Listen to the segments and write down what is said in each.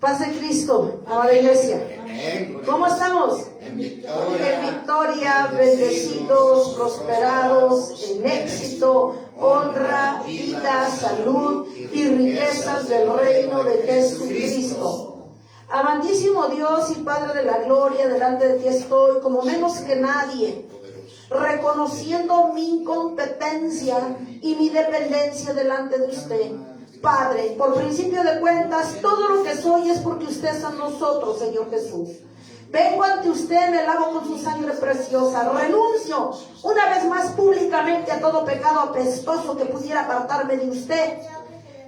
Paz de Cristo, amada iglesia. ¿Cómo estamos? En victoria. En victoria, bendecidos, prosperados, en éxito, honra, vida, salud y riquezas del reino de Jesucristo. Amantísimo Dios y Padre de la gloria, delante de ti estoy como menos que nadie, reconociendo mi incompetencia y mi dependencia delante de usted. Padre, por principio de cuentas, todo lo que soy es porque usted es a nosotros, Señor Jesús. Vengo ante usted, me lavo con su sangre preciosa, renuncio una vez más públicamente a todo pecado apestoso que pudiera apartarme de usted.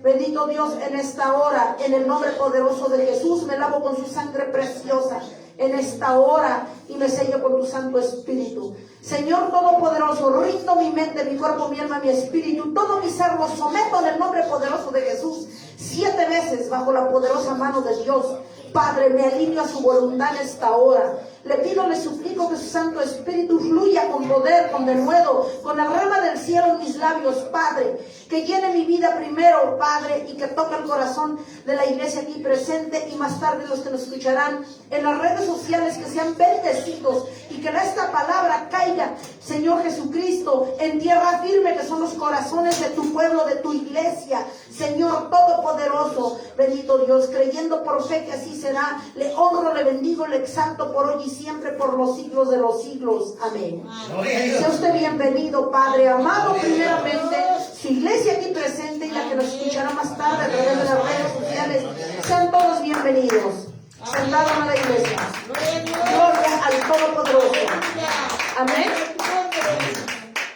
Bendito Dios, en esta hora, en el nombre poderoso de Jesús, me lavo con su sangre preciosa en esta hora y me sello con tu Santo Espíritu. Señor Todopoderoso, rindo mi mente, mi cuerpo, mi alma, mi espíritu, todo mi ser lo someto en el nombre poderoso de Jesús, 7 veces bajo la poderosa mano de Dios. Padre, me alineo a su voluntad en esta hora. Le pido, le suplico que su Santo Espíritu fluya con poder, con denuedo, con la rama del cielo en mis labios, Padre. Que llene mi vida primero, Padre, y que toque el corazón de la iglesia aquí presente y más tarde los que nos escucharán en las redes sociales, que sean bendecidos y que esta palabra caiga, Señor Jesucristo, en tierra firme, que son los corazones de tu pueblo, de tu iglesia. Señor Todopoderoso, bendito Dios, creyendo por fe que así será, le honro, le bendigo, le exalto por hoy y siempre, por los siglos de los siglos. Amén. Sea usted bienvenido, Padre amado, primeramente, su iglesia aquí presente y la que nos escuchará más tarde a través de las redes sociales. Sean todos bienvenidos. Sentado en la iglesia. Gloria al Todopoderoso. Amén.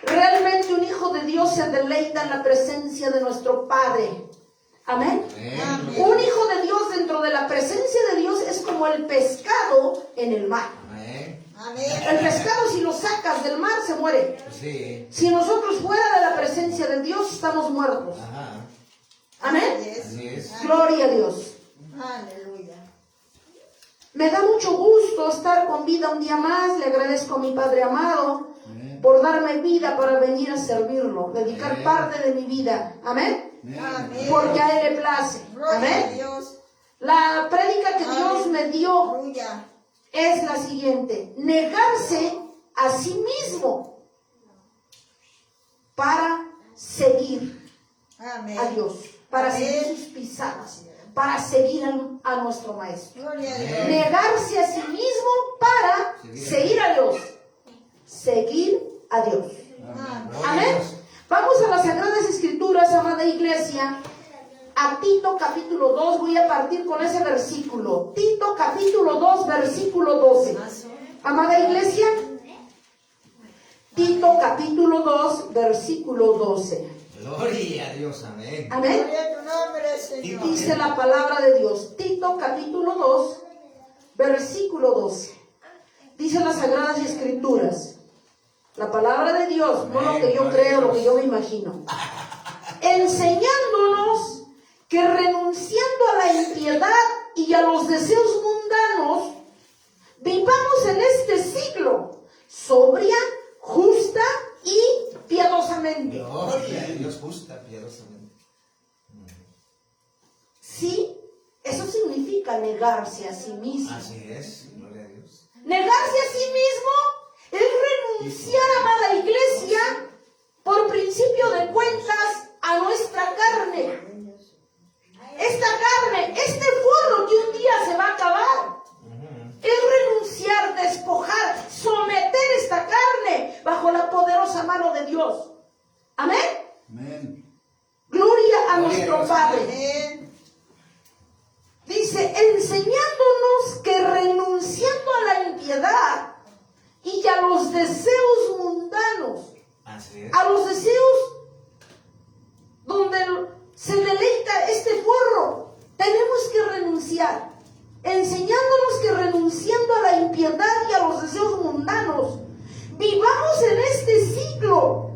Realmente un hijo de Dios se deleita en la presencia de nuestro Padre. Amén. Un hijo de Dios dentro de la presencia de Dios es como el pescado en el mar. El pescado, si lo sacas del mar, se muere. Sí. Si nosotros fuera de la presencia de Dios, estamos muertos. Amén. Así es. Gloria a Dios. Aleluya. Me da mucho gusto estar con vida un día más. Le agradezco a mi Padre amado por darme vida para venir a servirlo, dedicar parte de mi vida. Amén. Amén. Porque a Él le place. Gloria a Amén. Dios. La prédica que Dios me dio Aleluya. es la siguiente: negarse a sí mismo para seguir Amén. a Dios, para Amén. seguir sus pisadas, para seguir a nuestro Maestro. Gloria a Dios. Negarse a sí mismo para seguir a Dios. Seguir a Dios. Amén. Vamos a las Sagradas Escrituras, amada iglesia. A Tito capítulo 2, voy a partir con ese versículo. Tito capítulo 2, versículo 12. Amada iglesia, Tito capítulo 2, versículo 12. Gloria a Dios, amén. Amén. Gloria a tu nombre, Señor. Dice la palabra de Dios. Tito capítulo 2, versículo 12. Dice las Sagradas Escrituras. La palabra de Dios, no lo que yo creo, lo que yo me imagino. Enseñándonos que renunciando a la impiedad y a los deseos mundanos, vivamos en este siglo sobria, justa y piadosamente. Gloria a Dios, justa, piadosamente. Sí, eso significa negarse a sí mismo. Así es, gloria a Dios. Negarse a sí mismo es renunciar, amada iglesia, por principio de cuentas, a nuestra carne. Esta carne, este forro que un día se va a acabar, es renunciar, despojar, someter esta carne bajo la poderosa mano de Dios. Amén. Amén. Gloria a nuestro Padre. Amén. Dice, enseñándonos que renunciando a la impiedad y a los deseos mundanos, Así es. a los deseos donde se deleita este forro, tenemos que renunciar, enseñándonos que renunciando a la impiedad y a los deseos mundanos, vivamos en este siglo.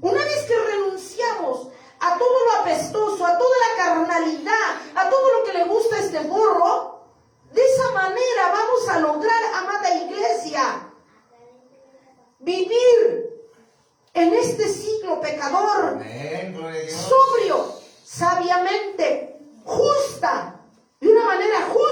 Una vez que renunciamos a todo lo apestoso, a toda la carnalidad, a todo lo que le gusta a este forro, de esa manera vamos a lograr, amada iglesia, vivir en este siglo pecador, Amén, gloria a Dios. sobrio, sabiamente, justa, de una manera justa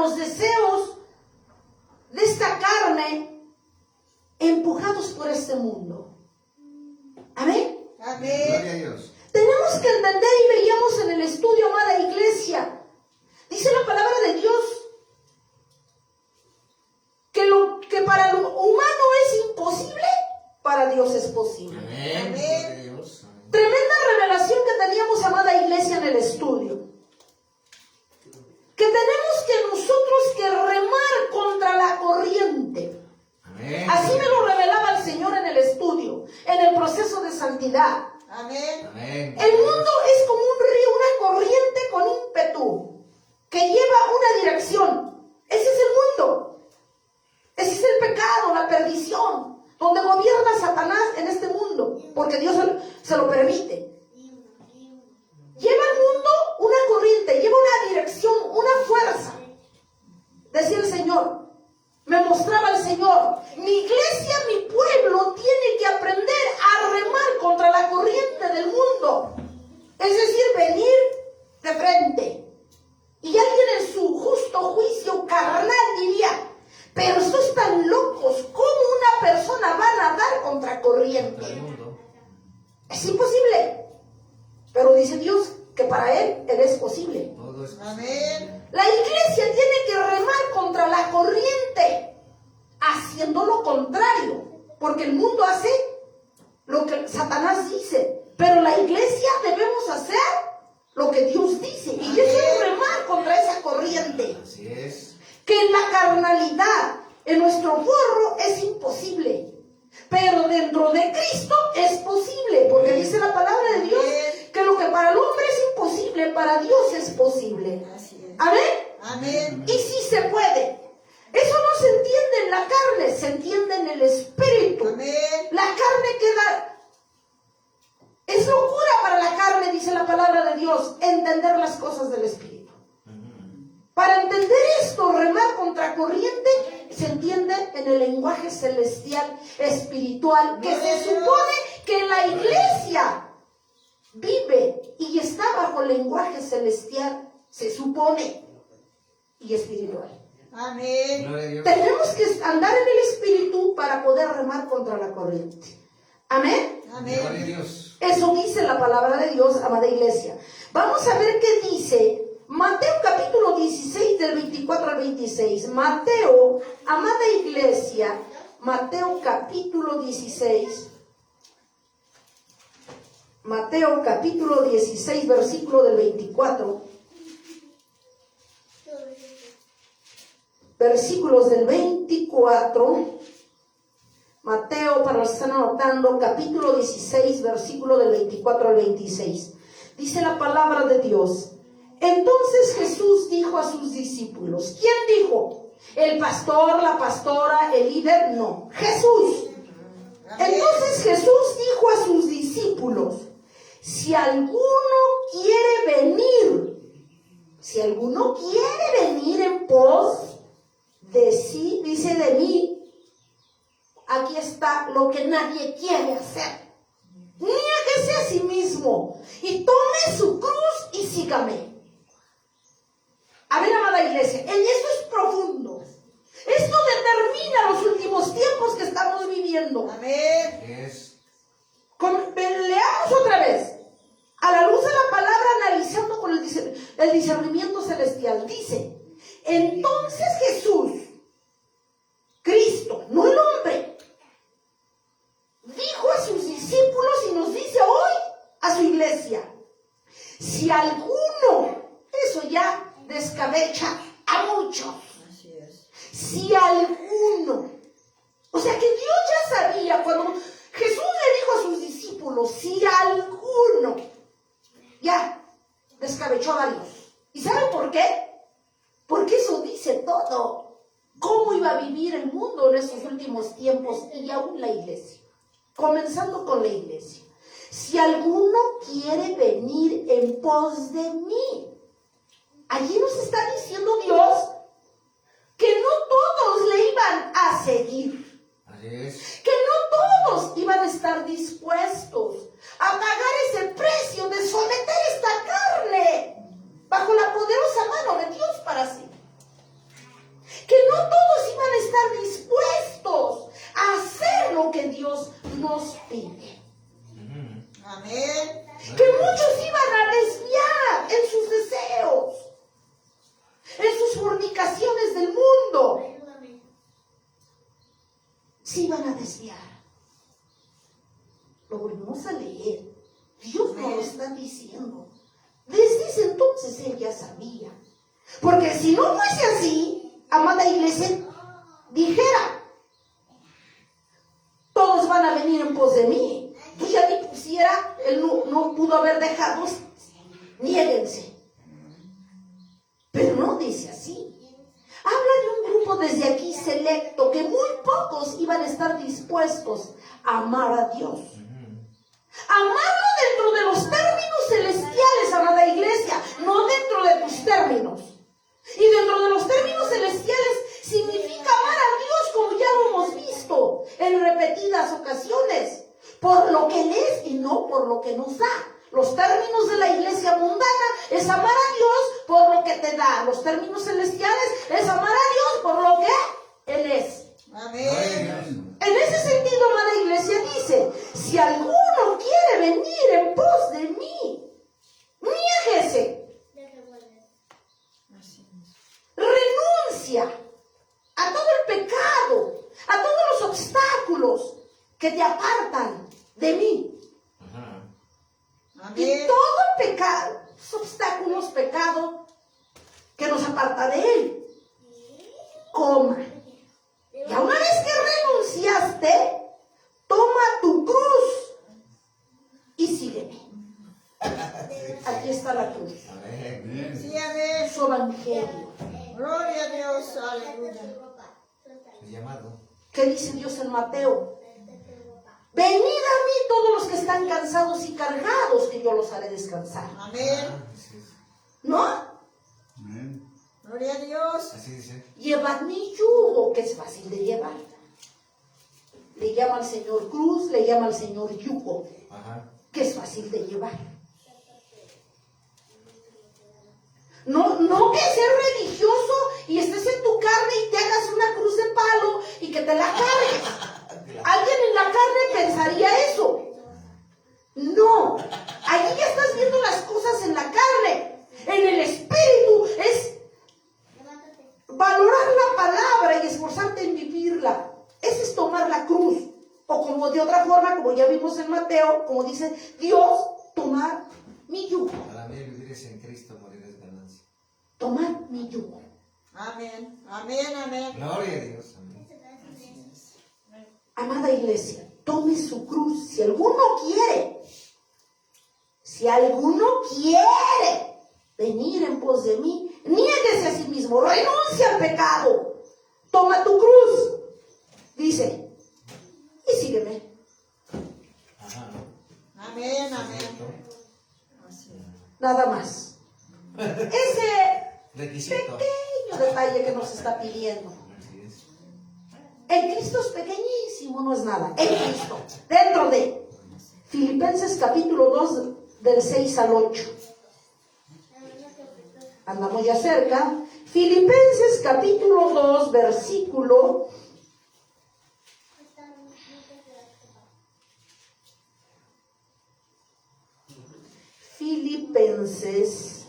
los deseos de esta carne, empujados por este mundo. Amén. Amén. Gloria a Dios. Tenemos que entender, y veíamos en el estudio, amada iglesia, dice la palabra de Dios, que lo que para el humano es imposible, para Dios es posible. Amén. Amén. Gloria a Dios. Amén. Tremenda revelación que teníamos, amada iglesia, en el estudio. Que tenemos que nosotros que remar contra la corriente. Amén. Así me lo revelaba el Señor en el estudio, en el proceso de santidad. Amén. Amén. El mundo es como un río, una corriente con ímpetu, que lleva una dirección. Ese es el mundo. Ese es el pecado, la perdición, donde gobierna Satanás en este mundo, porque Dios se lo permite. Lleva al mundo una corriente, lleva una dirección, una fuerza. Decía el Señor, me mostraba el Señor, mi iglesia, mi pueblo tiene que aprender a remar contra la corriente del mundo. Es decir, venir de frente. Y alguien en su justo juicio carnal diría, pero estos están locos, ¿cómo una persona va a nadar contra corriente? Contra el mundo. Es imposible. Pero dice Dios que para Él es posible. Todo es Amén. La iglesia tiene que remar contra la corriente, haciendo lo contrario, porque el mundo hace lo que Satanás dice, pero la iglesia debemos hacer lo que Dios dice, y eso es remar contra esa corriente, Así es. que en la carnalidad, en nuestro forro es imposible, pero dentro de Cristo es posible, porque dice la palabra de Dios que lo que para el hombre es imposible, para Dios es posible. Así es. Amén. Amén. Y sí se puede. Eso no se entiende en la carne, se entiende en el espíritu. Amén. La carne queda... Es locura para la carne, dice la palabra de Dios, entender las cosas del espíritu. Para entender esto, remar contra corriente, se entiende en el lenguaje celestial, espiritual, que se supone que la iglesia vive y está bajo el lenguaje celestial, se supone, y espiritual. Amén. Gloria a Dios. Tenemos que andar en el espíritu para poder remar contra la corriente. Amén. Gloria a Amén. Dios. Eso dice la palabra de Dios, amada iglesia. Vamos a ver qué dice Mateo capítulo 16 del 24 al 26. Mateo, amada iglesia, Mateo capítulo 16. Mateo capítulo 16, versículo del 24. Versículos del 24. Mateo, para los que están anotando, capítulo 16, versículo del 24 al 26. Dice la palabra de Dios. Entonces Jesús dijo a sus discípulos. ¿Quién dijo? ¿El pastor, la pastora, el líder? No, Jesús. Entonces Jesús dijo a sus discípulos, si alguno quiere venir en pos de sí, dice de mí, aquí está lo que nadie quiere hacer. Niéguese a sí mismo y tome su cruz y sígame. A ver, amada iglesia, en esto es profundo. Esto determina los últimos tiempos que estamos viviendo. Amén. Es. Leamos otra vez. A la luz de la palabra, analizando con el discernimiento celestial. Dice, entonces Jesús, Cristo, no el hombre, dijo a sus discípulos y nos dice hoy a su iglesia, si alguno, eso ya descabecha a muchos, Así es. si alguno, o sea que Dios ya sabía cuando Jesús le dijo a sus discípulos, si alguno, ya descabechó a varios. ¿Y saben por qué? Porque eso dice todo. ¿Cómo iba a vivir el mundo en estos últimos tiempos y aún la iglesia? Comenzando con la iglesia. Si alguno quiere venir en pos de mí. Allí nos está diciendo Dios que no todos le iban a seguir. Así es. Que no todos iban a estar dispuestos a pagar ese precio de someter esta carne bajo la poderosa mano de Dios para sí. gente. Amén. Que muchos iban a desviar en sus deseos, en sus fornicaciones del mundo. Se iban a desviar. Lo volvemos a leer. Dios nos lo está diciendo. Desde ese entonces él ya sabía. Porque si no fuese así, amada iglesia, dijera, todos van a venir en pos de mí. Pues ya ni pusiera, él no pudo haber dejado, niéguense. Pero no dice así. Habla de un grupo desde aquí selecto, que muy pocos iban a estar dispuestos a amar a Dios. Amarlo dentro de los términos celestiales, amada iglesia, no dentro de tus términos. Y dentro de los términos celestiales significa amar a Dios como ya lo hemos visto en repetidas ocasiones, por lo que Él es y no por lo que nos da. Los términos de la iglesia mundana es amar a Dios por lo que te da. Los términos celestiales es amar a Dios por lo que Él es. Amén. En ese sentido, amada iglesia, dice, si alguno quiere venir en pos de mí, niéguese, renuncia a todo el pecado, a todos los obstáculos que te apartan de mí. Y Amén. todo el pecado, los obstáculos, pecado que nos aparta de Él, coma. Y a una vez que renunciaste, toma tu cruz y sígueme. Aquí está la cruz. Amén. Sí, amén. Su evangelio. Gloria a Dios. Aleluya. El llamado. ¿Qué dice Dios en Mateo? Venid a mí todos los que están cansados y cargados, que yo los haré descansar. Amén. Así es. ¿No? Amén. Gloria a Dios. Así dice. Llevad mi yugo, que es fácil de llevar. Le llama al Señor cruz, le llama al Señor yugo, que es fácil de llevar. No que seas religioso y estés en tu carne y te hagas una cruz de palo y que te la cargues. Alguien en la carne pensaría eso. No, allí ya estás viendo las cosas en la carne. En el espíritu es valorar la palabra y esforzarte en vivirla. Ese es tomar la cruz. O como de otra forma, como ya vimos en Mateo, como dice Dios, tomar mi yugo. Para mí vivir es en Cristo, morir es ganancia. Tomar mi yugo. Amén. Amén. Amén. Gloria a Dios. Amén. Amada iglesia, tome su cruz. Si alguno quiere venir en pos de mí, niéguese a sí mismo, renuncia al pecado, toma tu cruz, dice, y sígueme. Amén. Amén. Así es. Nada más. Ese Requisito. pequeño detalle que nos está pidiendo. Así es. En Cristo es pequeñísimo, no es nada. En Cristo, dentro de Filipenses capítulo 2, del 6 al 8. Andamos ya cerca. Filipenses capítulo 2, versículo Filipenses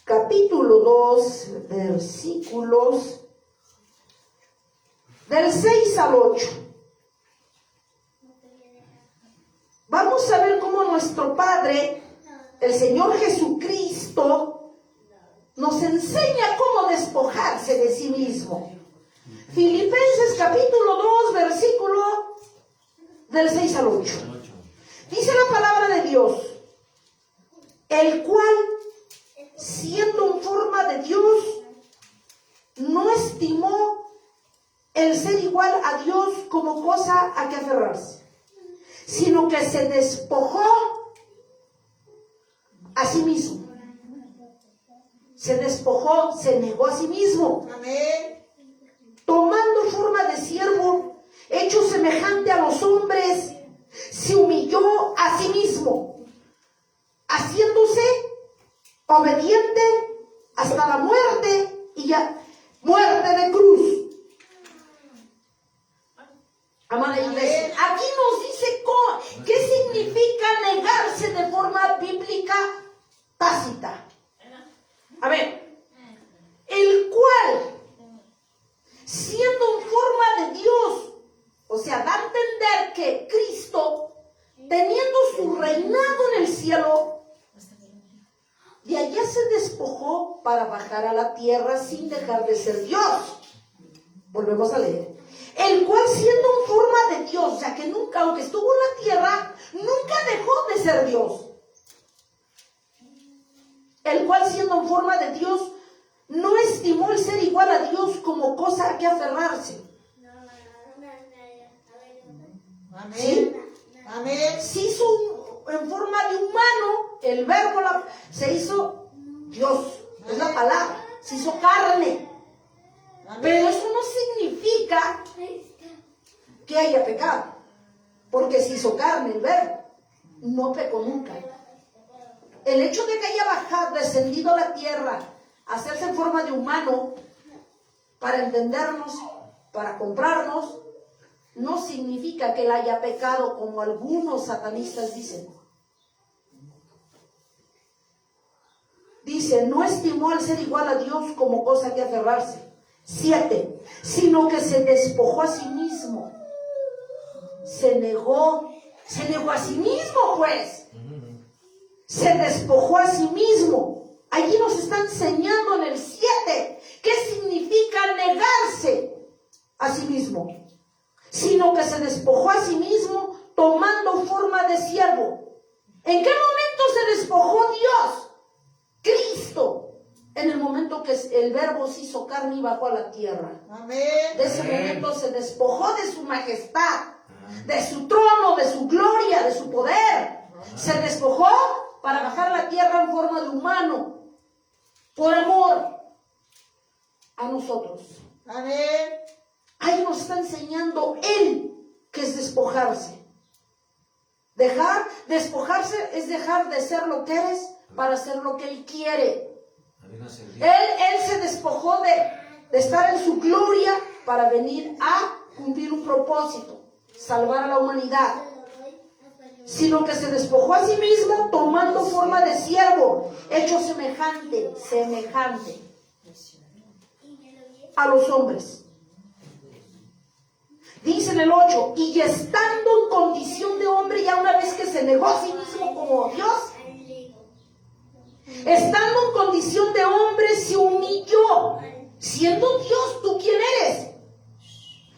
capítulo 2, versículos del 6 al 8. Vamos a ver cómo nuestro Padre, el Señor Jesucristo, nos enseña cómo despojarse de sí mismo. Filipenses capítulo 2, versículo del 6 al 8. Dice la palabra de Dios, el cual, siendo en forma de Dios, no estimó el ser igual a Dios como cosa a que aferrarse, sino que se despojó a sí mismo. Se despojó, se negó a sí mismo, Amén. tomando forma de siervo, hecho semejante a los hombres, se humilló a sí mismo, haciéndose obediente hasta la muerte, y ya muerte de cruz. Amada iglesia, Aquí nos dice qué significa negarse de forma bíblica tácita. A ver, el cual, siendo en forma de Dios, o sea, da a entender que Cristo, teniendo su reinado en el cielo, de allá se despojó para bajar a la tierra sin dejar de ser Dios. Volvemos a leer. El cual, siendo en forma de Dios, o sea que nunca, aunque estuvo en la tierra, nunca dejó de ser Dios. El cual, siendo en forma de Dios, no estimó el ser igual a Dios como cosa a que aferrarse. Amén. ¿Sí? Amén. Se hizo en forma de humano, el verbo se hizo Dios, es la palabra, se hizo carne. Pero eso no significa que haya pecado, porque se hizo carne el verbo, no pecó nunca. El hecho de que haya bajado, descendido a la tierra, hacerse en forma de humano, para entendernos, para comprarnos, no significa que él haya pecado como algunos satanistas dicen. Dice, no estimó al ser igual a Dios como cosa que aferrarse. 7, sino que se despojó a sí mismo. Se negó a sí mismo, pues. Se despojó a sí mismo. Allí nos está enseñando en el 7 qué significa negarse a sí mismo. Sino que se despojó a sí mismo tomando forma de siervo. ¿En qué momento se despojó Dios? Cristo. En el momento que el verbo se hizo carne y bajó a la tierra. Amén. De ese momento se despojó de su majestad, de su trono, de su gloria, de su poder. Se despojó para bajar a la tierra en forma de humano, por amor a nosotros. Amén. Ahí nos está enseñando Él que es despojarse. Despojarse es dejar de ser lo que eres para ser lo que Él quiere. Él se despojó de estar en su gloria para venir a cumplir un propósito, salvar a la humanidad. Sino que se despojó a sí mismo tomando forma de siervo, hecho semejante a los hombres. Dice en el 8, y estando en condición de hombre, ya una vez que se negó a sí mismo como Dios, estando en condición de hombre, se humilló. Siendo Dios, ¿tú quién eres?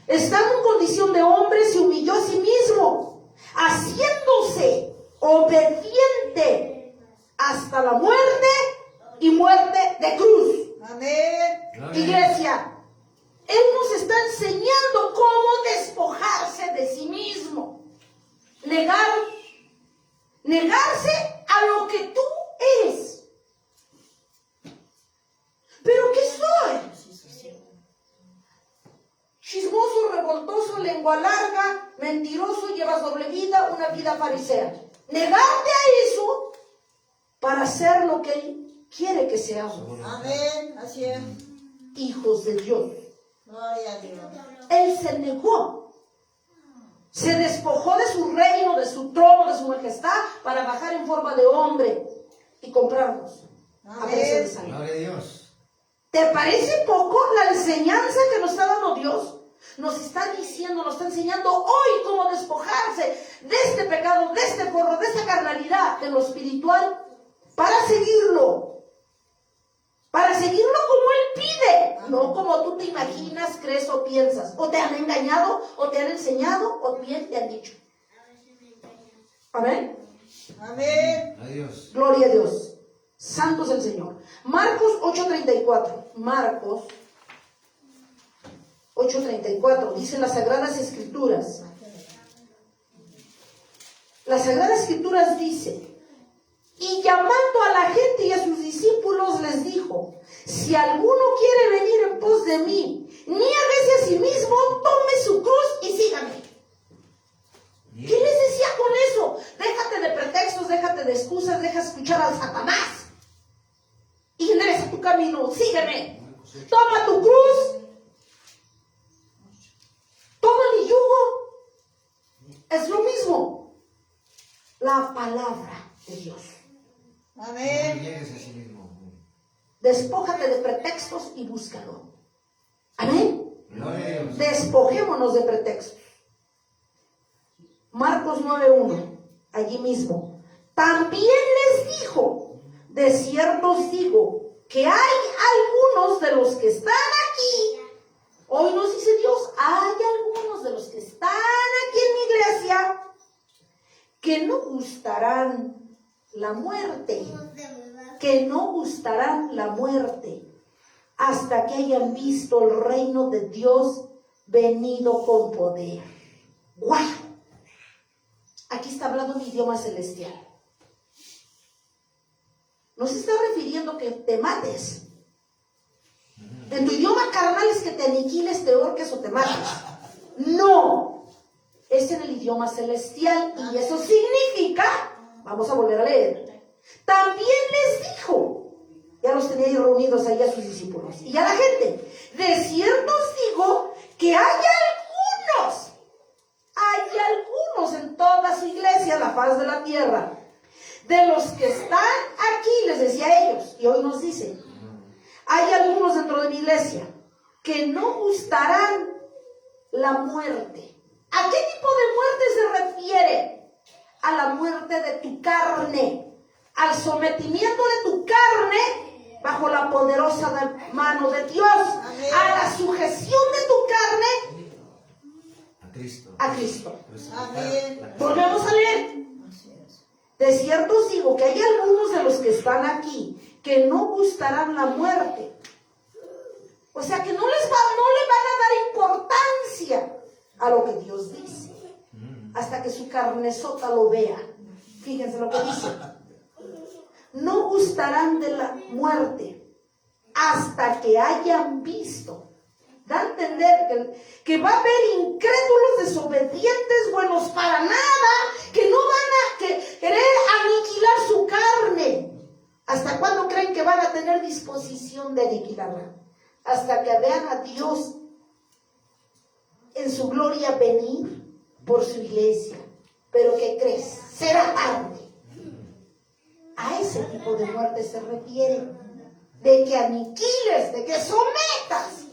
Estando en condición de hombre, se humilló a sí mismo, haciéndose obediente hasta la muerte y muerte de cruz. Amén. Iglesia, Él nos está enseñando cómo despojarse de sí mismo. Negarse a lo que tú eres. ¿Pero qué soy? Chismoso, revoltoso, lengua larga, mentiroso, llevas doble vida, una vida farisea. Negarte a eso para ser lo que Él quiere que seamos. Amén. Así es. Hijos de Dios. Gloria a Dios. Él se negó. Se despojó de su reino, de su trono, de su majestad, para bajar en forma de hombre y comprarnos a precio de sangre. Gloria a Dios. ¿Te parece poco la enseñanza que nos está dando Dios? Nos está diciendo, nos está enseñando hoy cómo despojarse de este pecado, de este porro, de esta carnalidad, de lo espiritual, para seguirlo. Para seguirlo como Él pide, no como tú te imaginas, crees o piensas. O te han engañado, o te han enseñado, o bien te han dicho. Amén. Amén. Adiós. Gloria a Dios. Santo es el Señor. Marcos 8:34. Marcos 8:34. Dicen las Sagradas Escrituras. Las Sagradas Escrituras dicen: y llamando a la gente y a sus discípulos les dijo: si alguno quiere venir en pos de mí, niéguese a sí mismo, tome su cruz y sígame. ¿Qué les decía con eso? Déjate de pretextos, déjate de excusas, deja escuchar al Satanás y endereza tu camino, sígueme. Toma tu cruz, toma mi yugo la palabra de Dios. No Amén. llegues a sí mismo. Despójate de pretextos y búscalo. Amén. Gloria a Dios. Despojémonos de pretextos. Marcos 9:1, allí mismo. También les dijo, de cierto os digo, que hay algunos de los que están aquí. Hoy nos dice Dios, hay algunos de los que están aquí en mi iglesia que no gustarán la muerte. Que no gustarán la muerte hasta que hayan visto el reino de Dios venido con poder. ¡Guau! Aquí está hablando mi idioma celestial. No se está refiriendo que te mates. En tu idioma carnal es que te aniquiles, te ahorques o te mates. No. Es en el idioma celestial y eso significa, vamos a volver a leer. También les dijo, ya los tenía ahí reunidos ahí a sus discípulos y a la gente, de cierto os digo que hay algunos en toda su iglesia, la faz de la tierra, de los que están aquí, les decía a ellos, y hoy nos dice, hay algunos dentro de mi iglesia que no gustarán la muerte. ¿A qué tipo de muerte se refiere? A la muerte de tu carne, al sometimiento de tu carne bajo la poderosa mano de Dios, a la sujeción de tu carne a Cristo. Amén. Volvemos a leer. De cierto os digo que hay algunos de los que están aquí que no gustarán la muerte. O sea que no le van a dar importancia a lo que Dios dice, hasta que su carnesota lo vea. Fíjense lo que dice. No gustarán de la muerte hasta que hayan visto. Da a entender que va a haber incrédulos, desobedientes, buenos para nada, que no van a querer aniquilar su carne. ¿Hasta cuándo creen que van a tener disposición de aniquilarla? Hasta que vean a Dios en su gloria venir por su iglesia. Pero ¿qué crees? Será tarde. A ese tipo de muerte se refiere. De que aniquiles, de que sometas,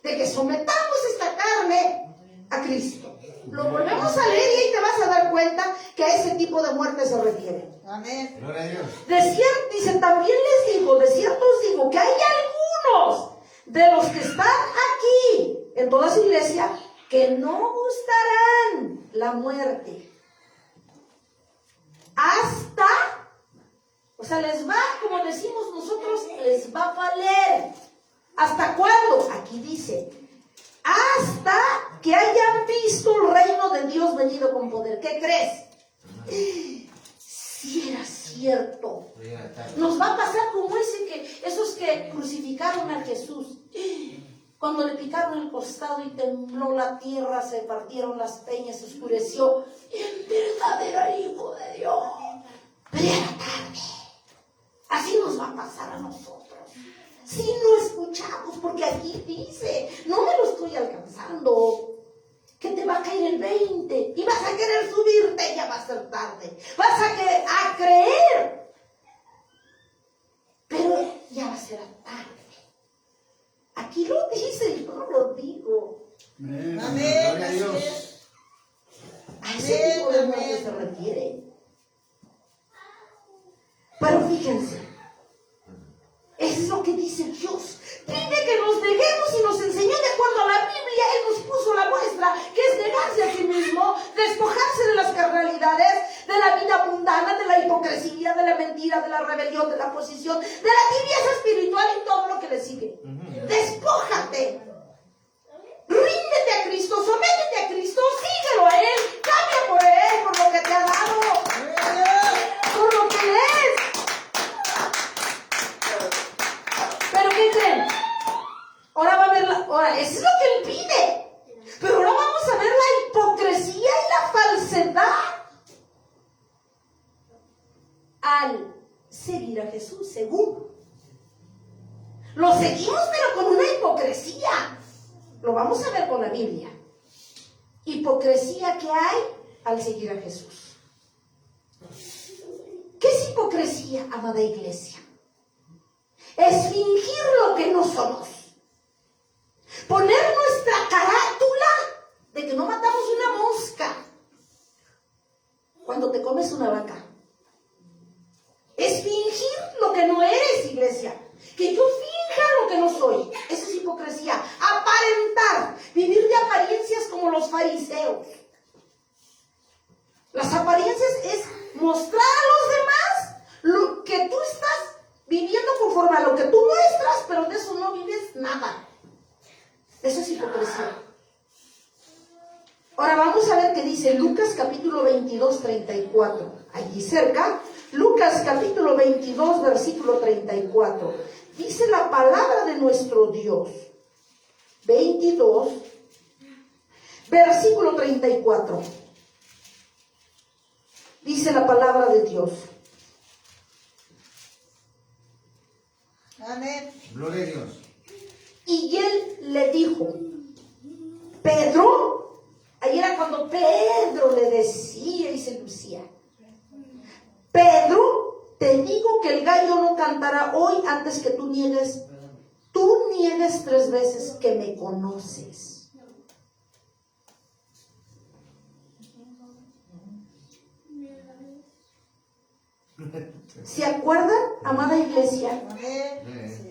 de que sometamos esta carne a Cristo. Lo volvemos a leer y ahí te vas a dar cuenta que a ese tipo de muerte se refiere. Amén. Gloria a Dios. Dice, también les digo, de cierto os digo, que hay algunos de los que están aquí, en toda su iglesia, que no gustarán la muerte. Hasta, o sea, les va, como decimos nosotros, les va a valer. ¿Hasta cuándo? Aquí dice, hasta que hayan visto el reino de Dios venido con poder. ¿Qué crees? Si era cierto. Nos va a pasar como esos que crucificaron a Jesús. Cuando le picaron el costado y tembló la tierra, se partieron las peñas, se oscureció. Y en verdad era hijo de Dios. Pero era tarde. Así nos va a pasar a nosotros. Si no escuchamos, porque aquí dice, no me lo estoy alcanzando, que te va a caer el 20 y vas a querer subirte, ya va a ser tarde. Vas a creer, pero ya va a ser tarde. Aquí lo dice, yo no lo digo. Amén. Gloria a Así Dios. es. A ese tipo de muerte se refiere. Pero fíjense, es lo que dice Dios. Pide que nos neguemos y nos enseñó de acuerdo a la Biblia. Él nos puso la muestra, que es negarse a sí mismo, despojarse de las carnalidades, de la vida mundana, de la hipocresía, de la mentira, de la rebelión, de la posición, de la tibieza espiritual y todo lo que le sigue. Despójate. Ríndete a Cristo, sométete a Cristo, síguelo a Él, cambia por Él, por lo que te ha dado, por lo que es. ¿Pero qué creen? Ahora va a ver ahora, eso es lo que Él pide. Pero ahora vamos a ver la hipocresía y la falsedad al seguir a Jesús, según. Lo seguimos, pero con una hipocresía. Lo vamos a ver con la Biblia. Hipocresía que hay al seguir a Jesús. ¿Qué es hipocresía, amada iglesia? Es fingir lo que no somos. Poner nuestra carátula de que no matamos una mosca cuando te comes una vaca. Es fingir lo que no eres, iglesia. Que yo finja lo que no soy. Eso es hipocresía. Aparentar. Vivir de apariencias como los fariseos. Las apariencias es mostrar a los demás lo que tú estás viviendo conforme a lo que tú muestras, pero de eso no vives nada. Eso es hipocresía. Ahora vamos a ver qué dice Lucas capítulo 22, 34. Allí cerca, Lucas capítulo 22, versículo 34. Dice la palabra de nuestro Dios. 22, versículo 34. Dice la palabra de Dios. Amén. Gloria a Dios. Y él le dijo, Pedro, ahí era cuando Pedro le decía y se lucía. Pedro, te digo que el gallo no cantará hoy antes que tú niegues 3 veces que me conoces. ¿Se acuerdan, amada iglesia? Amén.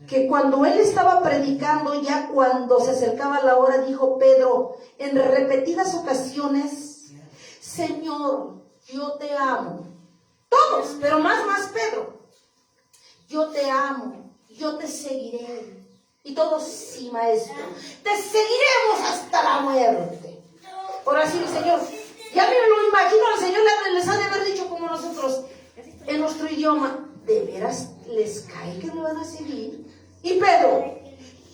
Que cuando él estaba predicando, ya cuando se acercaba la hora, dijo Pedro en repetidas ocasiones, Señor, yo te amo. Todos, pero más Pedro. Yo te amo, yo te seguiré. Y todos, sí, maestro, te seguiremos hasta la muerte. Ahora sí, el Señor, ya me lo imagino, al Señor les ha de haber dicho como nosotros, en nuestro idioma, ¿de veras les cae que me van a seguir? Y Pedro,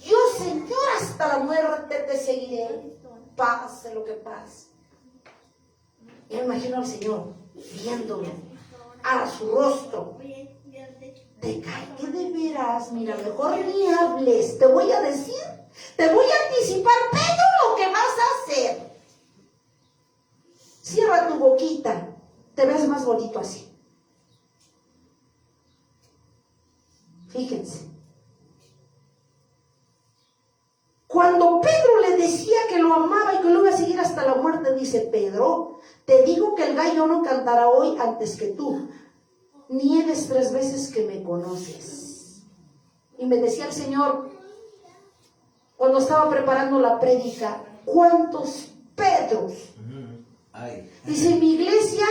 yo, Señor, hasta la muerte te seguiré, pase lo que pase. Y me imagino al Señor viéndolo a su rostro. Te cae que de veras, mira, mejor ni hables, te voy a decir, te voy a anticipar, Pedro, lo que vas a hacer. Cierra tu boquita, te ves más bonito así. Fíjense. Cuando Pedro le decía que lo amaba y que lo iba a seguir hasta la muerte, dice Pedro, te digo que el gallo no cantará hoy antes que tú niegues 3 veces que me conoces. Y me decía el Señor, cuando estaba preparando la prédica, ¿cuántos Pedros? Dice, mi iglesia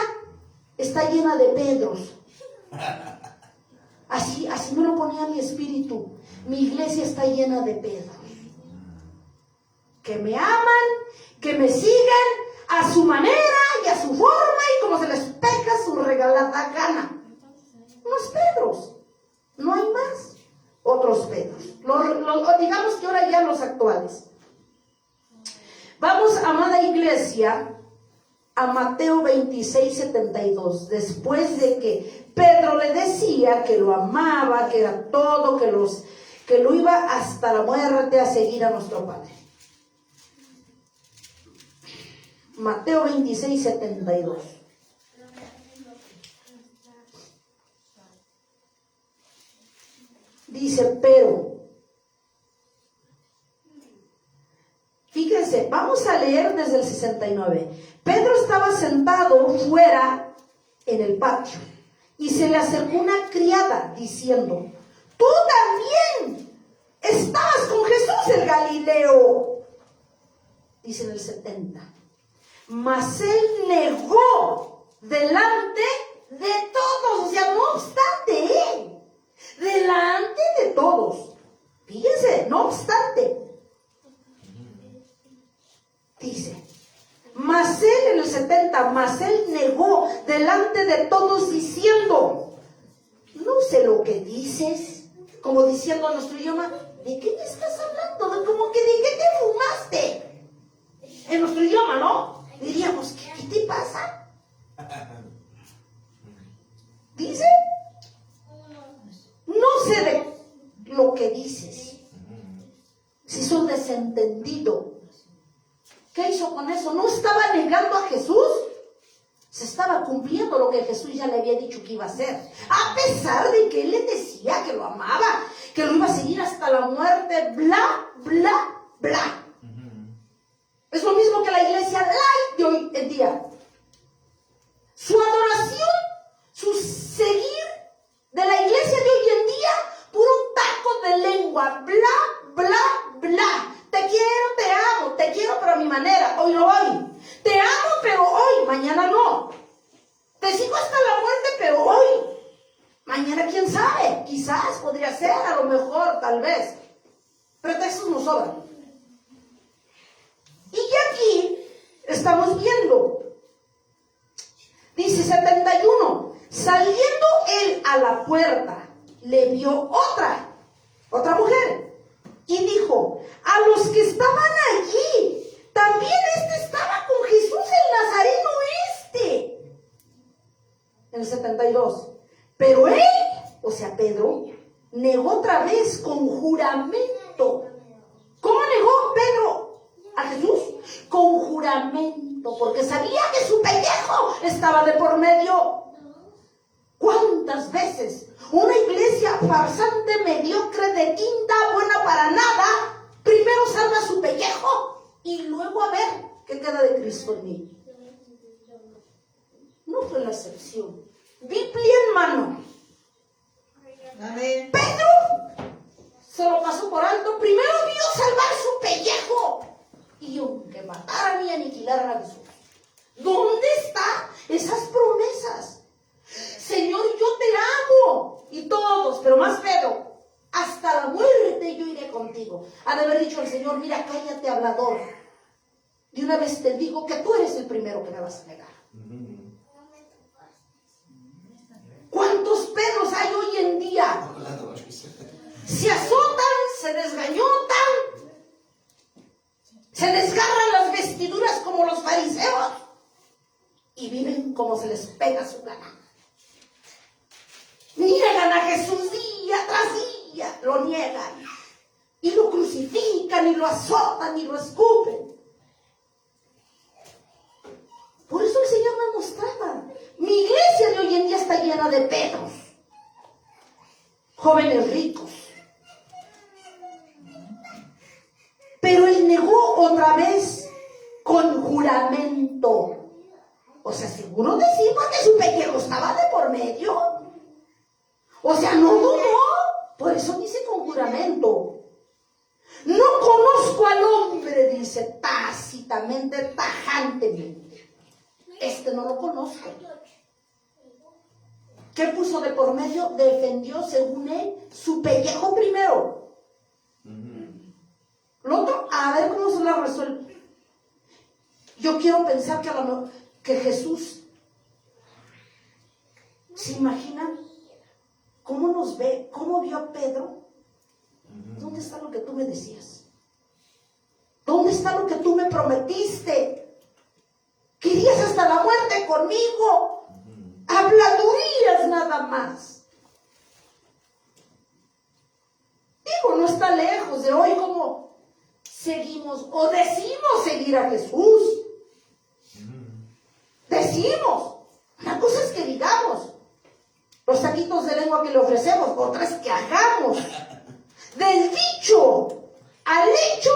está llena de Pedros. Así me lo ponía mi espíritu. Mi iglesia está llena de Pedros. Que me aman, que me siguen a su manera y a su forma y como se les peca su regalada gana. Unos Pedros, no hay más. Otros Pedros. Digamos que ahora ya los actuales. Vamos, amada iglesia, a Mateo 26, 72. Después de que Pedro le decía que lo amaba, que era todo, que lo iba hasta la muerte a seguir a nuestro Padre. Mateo 26, 72. Dice, pero, fíjense, vamos a leer desde el 69. Pedro estaba sentado fuera en el patio y se le acercó una criada diciendo, tú también estabas con Jesús el Galileo. Dice en el 70. Mas él negó delante de todos, o sea, no obstante él. Delante de todos. Fíjense, no obstante. Dice, mas él en el 70, mas él negó delante de todos diciendo, no sé lo que dices, como diciendo en nuestro idioma, ¿de qué me estás hablando? Como que ¿de qué te fumaste? En nuestro idioma, ¿no? Diríamos, ¿qué te pasa? Dice, no sé de lo que dices. Si son desentendido. ¿Qué hizo con eso? ¿No estaba negando a Jesús? Se estaba cumpliendo lo que Jesús ya le había dicho que iba a hacer. A pesar de que él le decía que lo amaba, que lo iba a seguir hasta la muerte, bla, bla, bla. Es lo mismo que la iglesia light de hoy en día. Su adoración, su seguir de la iglesia de hoy en día, puro taco de lengua, bla, bla, bla. Te quiero pero a mi manera, hoy no voy. Te amo pero hoy, mañana no. Te sigo hasta la muerte pero hoy. Mañana quién sabe, quizás podría ser, a lo mejor, tal vez. Pretextos nos sobran. Y aquí estamos viendo. Dice 71. Saliendo él a la puerta, le vio otra mujer. Y dijo, a los que estaban allí, también estaba con Jesús el Nazareno En el 72. Pero él, o sea Pedro, negó otra vez con juramento. ¿Cómo negó Pedro a Jesús? Con juramento, porque sabía que su pellejo estaba de por medio. ¿Cuántas veces una iglesia farsante, mediocre, de quinta, buena para nada, primero salva su pellejo y luego a ver qué queda de Cristo en mí? No fue la excepción. Biblia en mano. Amén. Pedro se lo pasó por alto. Primero vio salvar su pellejo. Y aunque mataran y aniquilaran a Jesús. ¿Dónde están esas promesas? Señor, yo te amo. Y todos, pero más Pedro, hasta la muerte yo iré contigo. Ha de haber dicho al Señor, mira, cállate, hablador. De una vez te digo que tú eres el primero que me vas a negar. ¿Cuántos Pedros hay hoy en día? Se azotan, se desgañotan, se desgarran las vestiduras como los fariseos y viven como se les pega su gana. Niegan a Jesús día tras día, lo niegan y lo crucifican y lo azotan y lo escupen. Por eso el Señor me mostraba, mi iglesia de hoy en día está llena de Pedros, jóvenes ricos. Pero él negó otra vez con juramento. O sea, seguro decimos que su pellejo estaba de por medio. O sea, no dudó. Por eso dice con juramento. No conozco al hombre, dice tácitamente, tajantemente. No lo conozco. ¿Qué puso de por medio? Defendió, según él, su pellejo primero. Lo otro, a ver cómo se lo resuelve. Yo quiero pensar que Jesús, ¿se imaginan cómo nos ve? ¿Cómo vio a Pedro? ¿Dónde está lo que tú me decías? ¿Dónde está lo que tú me prometiste? Querías hasta la muerte conmigo. Habladurías nada más. Digo, no está lejos de hoy como seguimos o decimos seguir a Jesús. Decimos. Una cosa es que digamos los taquitos de lengua que le ofrecemos, otra es que hagamos. Del dicho al hecho,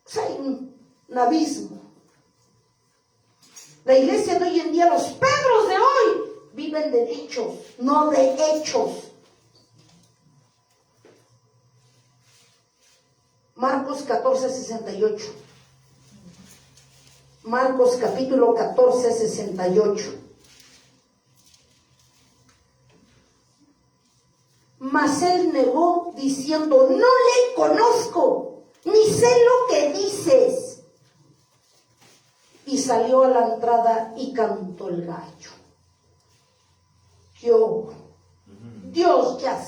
pues hay un abismo. La iglesia de hoy en día, los Pedros de hoy, viven de dichos, no de hechos. Marcos 14, 68. Marcos capítulo 14, 68. Mas él negó diciendo, no le conozco, ni sé lo que dices. Y salió a la entrada y cantó el gallo. Dios ya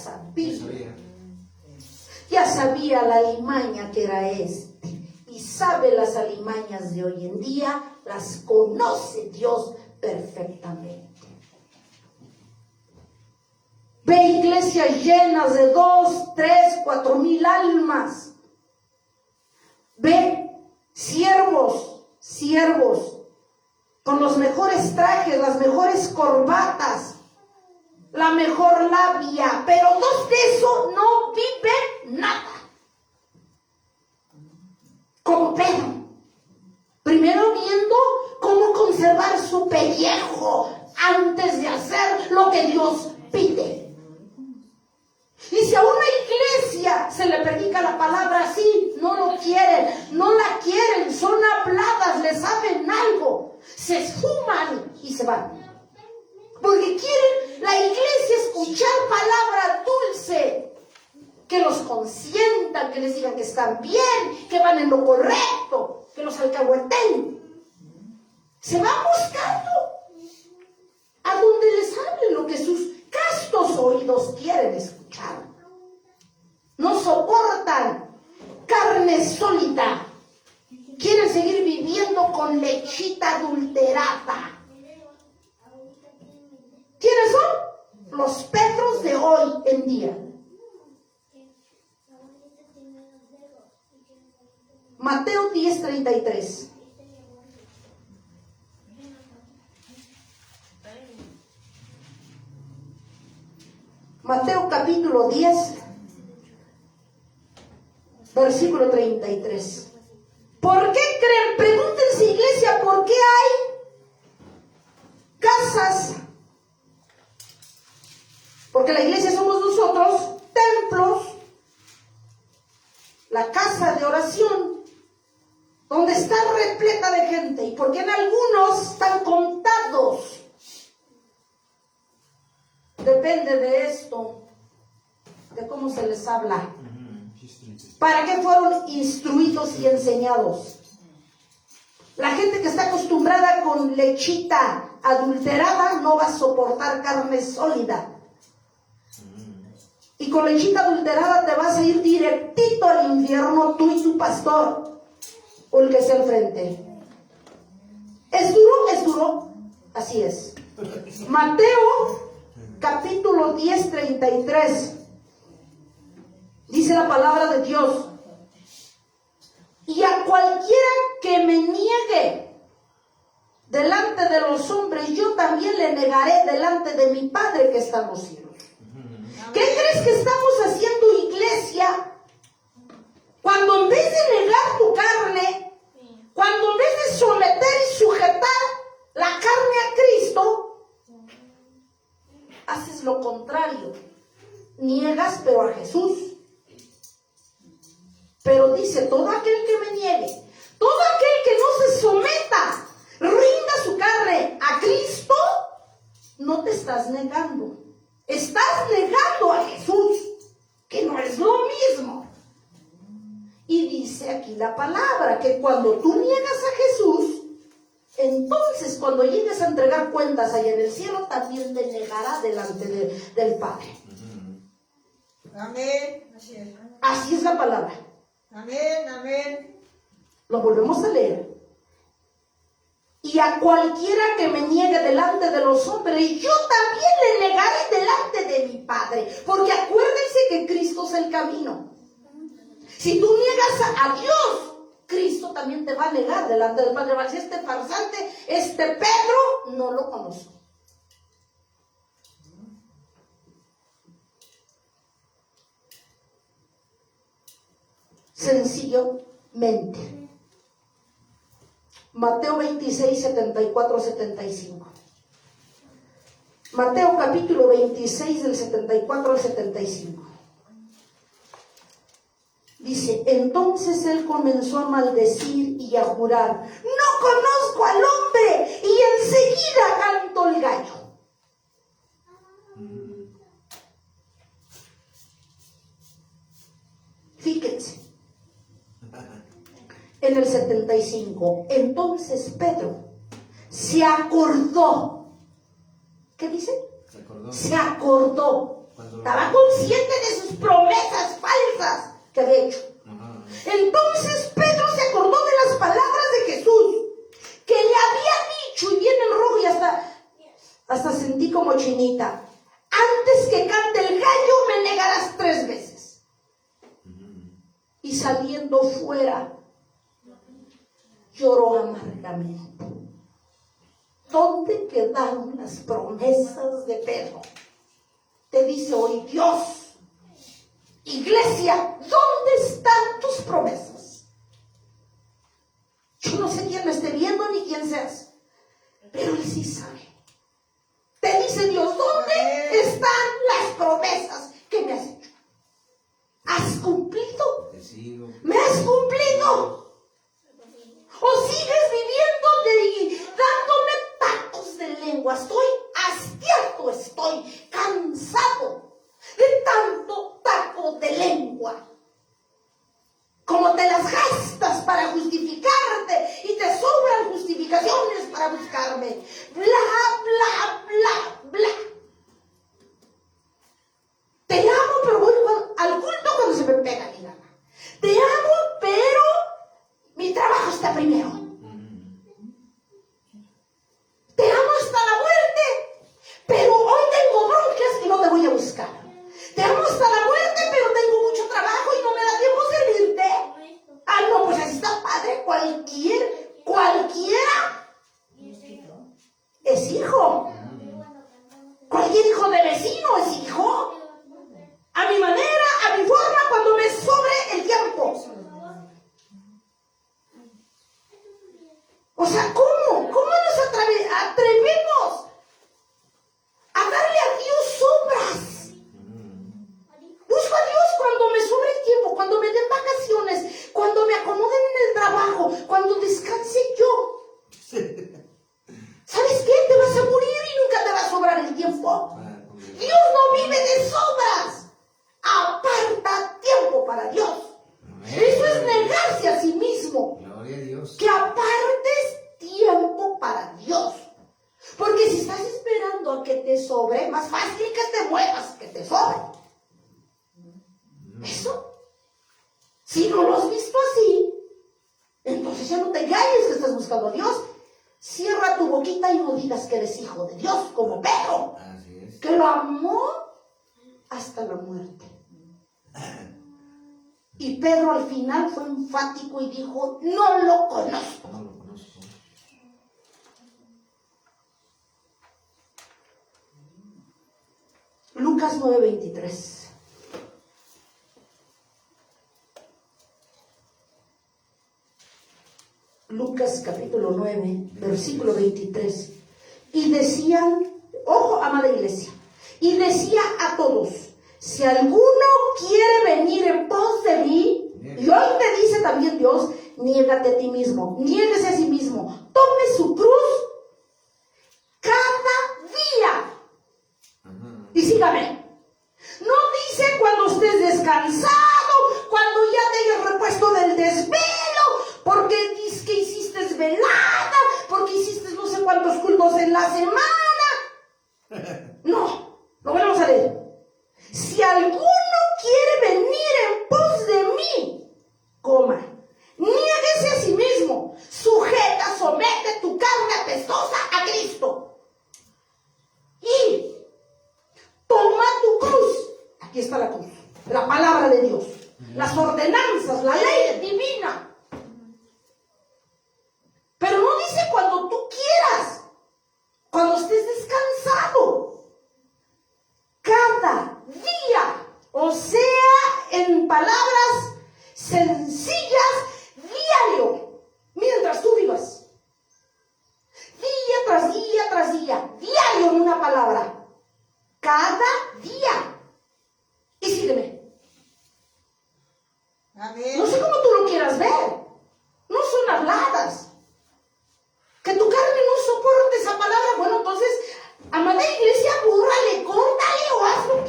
sabía la alimaña que era este. Y sabe las alimañas de hoy en día, las conoce Dios perfectamente. Ve iglesias llenas de 2, 3, 4 mil almas. Ve siervos, con los mejores trajes, las mejores corbatas, la mejor labia, pero dos de eso no viven nada. Como Pedro, primero viendo cómo conservar su pellejo antes de hacer lo que Dios pide. Y si a una iglesia se le predica la palabra así, no lo quieren, no la quieren, son habladas, le saben algo, se esfuman y se van. Porque quieren la iglesia escuchar palabra dulce, que los consientan, que les digan que están bien, que van en lo correcto, que los alcahueten. Se van buscando a donde les hablen lo que sus castos oídos quieren escuchar. No soportan carne sólida. Quieren seguir viviendo con lechita adulterada. ¿Quiénes son? Los Pedros de hoy en día. Mateo 10:33. Mateo capítulo 10, versículo 33. ¿Por qué creen? Pregúntense, iglesia, ¿por qué hay casas? Porque la iglesia somos nosotros, templos, la casa de oración, donde está repleta de gente. ¿Y por qué en algunos están contados? Depende de esto, de cómo se les habla. ¿Para qué fueron instruidos y enseñados? La gente que está acostumbrada con lechita adulterada no va a soportar carne sólida. Y con lechita adulterada te vas a ir directito al infierno, tú y tu pastor, o el que esté enfrente. ¿Es duro? Es duro. Así es. Mateo capítulo 10, 33. Dice la palabra de Dios: y a cualquiera que me niegue delante de los hombres, yo también le negaré delante de mi Padre que está en los cielos. ¿Qué crees que estamos haciendo, iglesia? Cuando en vez de negar tu carne, cuando en vez de someter y sujetar la carne a Cristo, haces lo contrario. Niegas, pero a Jesús. Pero dice, todo aquel que me niegue, todo aquel que no se someta, rinda su carne a Cristo, no te estás negando. Estás negando a Jesús, que no es lo mismo. Y dice aquí la palabra, que cuando tú niegas a Jesús, entonces cuando llegues a entregar cuentas allá en el cielo, también te negará delante del Padre. Amén. Así es. Así es la palabra. Amén, amén. Lo volvemos a leer. Y a cualquiera que me niegue delante de los hombres, yo también le negaré delante de mi Padre. Porque acuérdense que Cristo es el camino. Si tú niegas a Dios, Cristo también te va a negar delante del Padre. Va a decir, este farsante, este Pedro, no lo conozco. Sencillamente. Mateo 26, 74, 75. Mateo capítulo 26 del 74 al 75. Dice, entonces él comenzó a maldecir y a jurar, no conozco al hombre, y enseguida cantó el gallo. Fíjense. En el 75, entonces Pedro se acordó. ¿Qué dice? Se acordó. Estaba consciente de sus promesas falsas que había hecho. Entonces Pedro se acordó de las palabras de Jesús, que le había dicho, y viene en rojo y hasta sentí como chinita: antes que cante el gallo me negarás 3 veces. Y saliendo fuera, lloró amargamente. ¿dónde quedaron las promesas de Pedro? Te dice hoy Dios, iglesia, ¿dónde están tus promesas? Yo no sé quién me esté viendo ni quién seas, pero Él sí sabe. Te dice Dios, ¿dónde están las promesas que me has hecho? ¿Has cumplido? ¿Me has cumplido? ¿O sigues viviendo dándome tacos de lengua? Estoy hastiado, estoy cansado de tanto taco de lengua. Como te las gastas para justificarte y te sobran justificaciones para buscarme. Bla, bla, bla, bla. Te amo, pero voy al culto cuando se me pega mi gana. Te amo, pero mi trabajo está primero. Te amo hasta la muerte, pero hoy tengo bronquias y no te voy a buscar. Te amo hasta la muerte, pero tengo mucho trabajo y no me da tiempo servirte. Ah, no, pues así está padre. Cualquiera es hijo. Cualquier hijo de vecino es hijo. A mi manera, a mi forma, cuando me sobre el tiempo. O sea, ¿cómo nos atrevemos a darle a Dios obras? Busco a Dios cuando me sobre el tiempo, cuando me den vacaciones, cuando me acomoden en el trabajo, cuando descanse yo. ¿Sabes qué? Te vas a morir y nunca te va a sobrar el tiempo. Dios no vive de sobras. Aparta tiempo para Dios. Eso es negarse a sí mismo. Gloria a Dios. Que apartes tiempo para Dios. Porque si estás esperando a que te sobre, más fácil que te muevas, que te sobre. Eso. Si no lo has visto así, entonces ya no te engañes que estás buscando a Dios. Cierra tu boquita y no digas que eres hijo de Dios, como Pedro, Así es. que lo amó hasta la muerte. Y Pedro al final fue enfático y dijo, no lo conozco. No lo conozco. Lucas 9:23. Lucas capítulo 9, versículo 23. Y decían, ojo, amada iglesia, y decía a todos, si alguno quiere venir en pos de mí, y hoy te dice también Dios, niégate a ti mismo, niéguese a sí mismo, tome su cruz cada día y sígame. No dice cuando estés descansado, cuando ya te hayas repuesto del desvelo, porque dices que hiciste velada, porque hiciste no sé cuántos cultos en la semana. No, lo volvemos a leer. Si alguno quiere venir en pos de mí, coma, niéguese a sí mismo, sujeta, somete tu carne apestosa a Cristo. Y toma tu cruz. Aquí está la cruz, la palabra de Dios, las ordenanzas, la ley divina. Pero no dice cuando tú quieras, cuando estés descansado. Cada día, o sea, en palabras sencillas, diario, mientras tú vivas. Día tras día tras día, diario en una palabra. Cada día. Y sígueme. Amén. No sé cómo tú lo quieras ver. No son habladas. Que tu carne no soporte esa palabra. Bueno, entonces, amada iglesia, búrrale, córtale o hazlo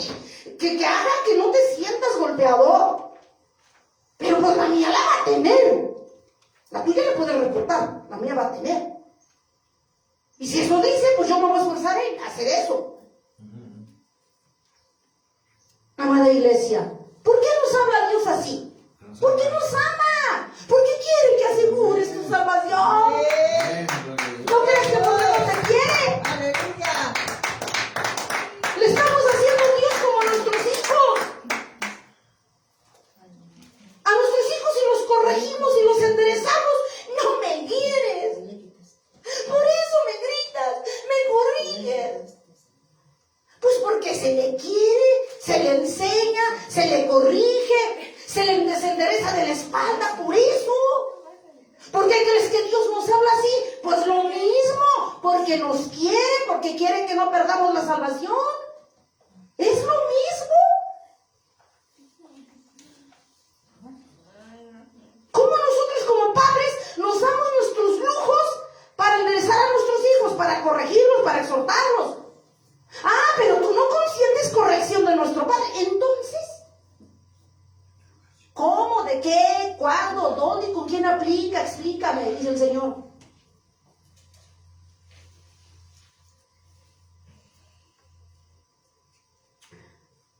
que haga que no te sientas golpeador. Pero pues la mía la va a tener. La tuya le puede reportar, la mía va a tener. Y si eso dice, pues yo me voy a esforzar en hacer eso. Amada iglesia, ¿por qué nos habla Dios así? ¿Por qué nos ama? ¿Por qué quiere que asegures tu salvación? Amén. ¿No crees que por eso te quiere? Aleluya. Le estamos haciendo a Dios como a nuestros hijos. A nuestros hijos si los corregimos y los enderezamos, no me hieres. Por eso me gritas. porque nos quiere, porque quiere que no perdamos la salvación. Es lo mismo. Como nosotros como padres nos damos nuestros lujos para enderezar a nuestros hijos, para corregirlos, para exhortarlos. Ah, pero tú no consientes corrección de nuestro padre. Entonces, ¿cómo? ¿De qué? ¿Cuándo? ¿Dónde? ¿Con quién aplica? Explícame, dice el Señor.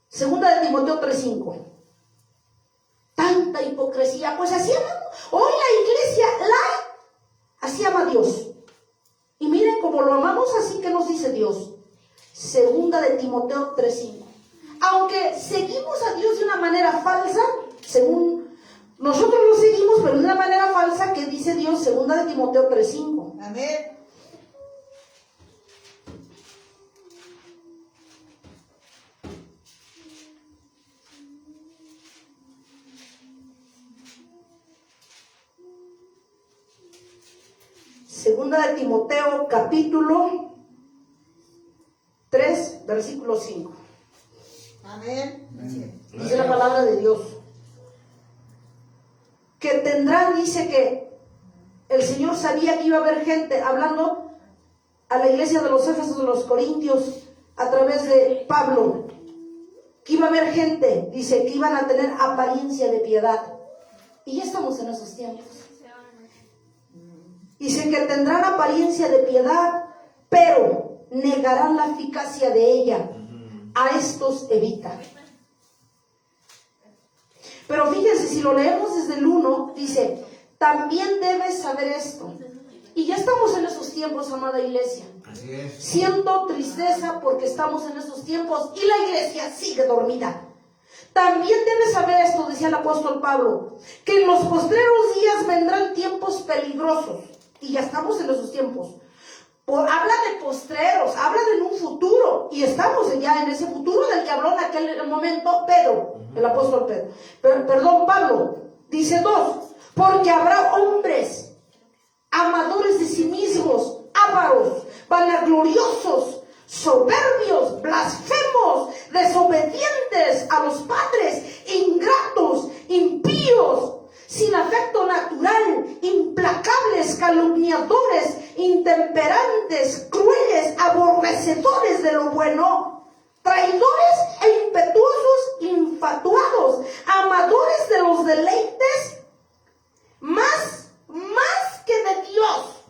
Segunda de Timoteo 3:5. Tanta hipocresía. Pues así ama. Hoy la iglesia, así ama a Dios. Y miren cómo lo amamos, así que nos dice Dios. Segunda de Timoteo 3:5. Aunque seguimos a Dios de una manera falsa, según nosotros lo seguimos, pero de una manera falsa, que dice Dios, segunda de Timoteo 3:5. Amén. Segunda de Timoteo, capítulo 3, versículo 5. Amén. Dice la palabra de Dios. Que tendrán, dice que el Señor sabía que iba a haber gente hablando a la iglesia de los Éfesos, de los Corintios, a través de Pablo. Que iba a haber gente, dice, que iban a tener apariencia de piedad. Y ya estamos en esos tiempos. Dice que tendrán apariencia de piedad, pero negarán la eficacia de ella. A estos evita. Pero fíjense, si lo leemos desde el 1, dice, también debes saber esto. Y ya estamos en esos tiempos, amada iglesia. Así es. Siento tristeza porque estamos en esos tiempos y la iglesia sigue dormida. También debes saber esto, decía el apóstol Pablo, que en los postreros días vendrán tiempos peligrosos. Y ya estamos en esos tiempos. Habla de postreros, habla de un futuro. Y estamos ya en ese futuro del que habló en aquel momento Pedro, el apóstol Pedro. Pablo. Dice 2, porque habrá hombres amadores de sí mismos, ávaros, vanagloriosos, soberbios, blasfemos, desobedientes a los padres, ingratos, impíos, sin afecto natural, implacables, calumniadores, intemperantes, crueles, aborrecedores de lo bueno, traidores e impetuosos, infatuados, amadores de los deleites, más que de Dios.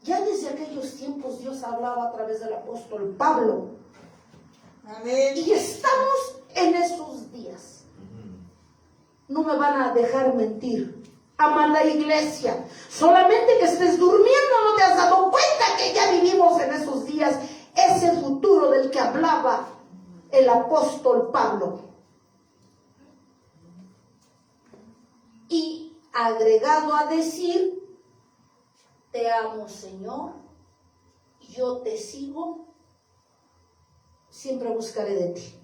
Ya desde aquellos tiempos Dios hablaba a través del apóstol Pablo. Amén. Y estamos en esos días. No me van a dejar mentir. Amada iglesia, solamente que estés durmiendo no te has dado cuenta que ya vivimos en esos días. Ese futuro del que hablaba el apóstol Pablo. Y agregado a decir, te amo, Señor, yo te sigo, siempre buscaré de ti.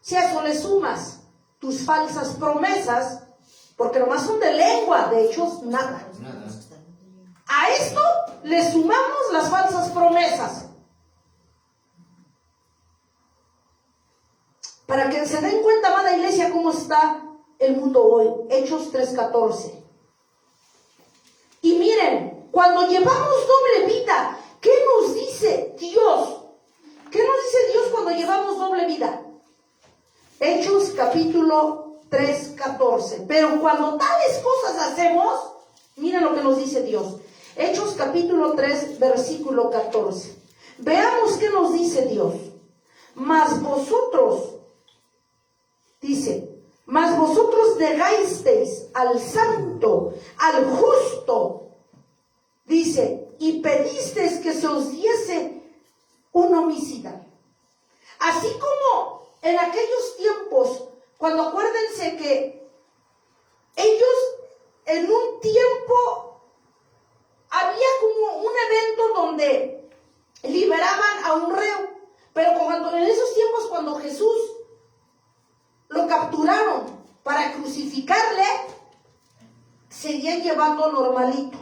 Si a eso le sumas tus falsas promesas, porque nomás son de lengua, de hechos nada. A esto le sumamos las falsas promesas. Para que se den cuenta, amada iglesia, cómo está el mundo hoy. Hechos 3:14. Y miren, cuando llevamos doble vida, ¿qué nos dice Dios? ¿Qué nos dice Dios cuando llevamos doble vida? Hechos capítulo 3:14. Pero cuando tales cosas hacemos, miren lo que nos dice Dios. Hechos capítulo 3, versículo 14. Veamos qué nos dice Dios. Mas vosotros, dice, mas vosotros negasteis al santo, al justo, dice, y pedisteis que se os diese un homicida. Así como en aquellos tiempos, cuando acuérdense que ellos en un tiempo había como un evento donde liberaban a un reo, pero en esos tiempos cuando Jesús lo capturaron para crucificarle, seguían llevando normalito.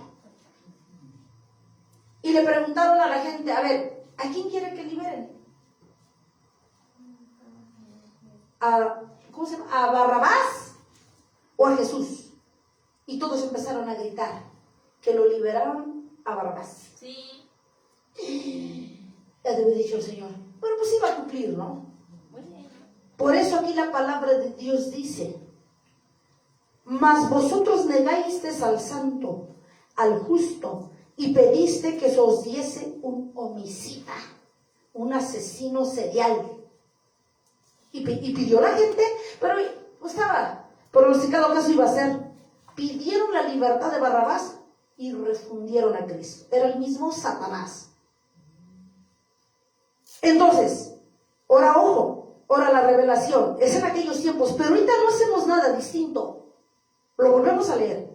Y le preguntaron a la gente, a ver, ¿a quién quiere que liberen? ¿Cómo se llama? ¿A Barrabás o a Jesús? Y todos empezaron a gritar que lo liberaron a Barrabás. Sí. Ya debe haber dicho el Señor, bueno, pues iba a cumplir, ¿no? Bueno. Por eso aquí la palabra de Dios dice, mas vosotros negasteis al santo, al justo, y pediste que se os diese un homicida, un asesino serial. Y pidió la gente, pero estaba pronosticado que eso iba a ser. Pidieron la libertad de Barrabás y refundieron a Cristo. Era el mismo Satanás. Entonces, ahora ojo, ahora la revelación, es en aquellos tiempos, pero ahorita no hacemos nada distinto. Lo volvemos a leer.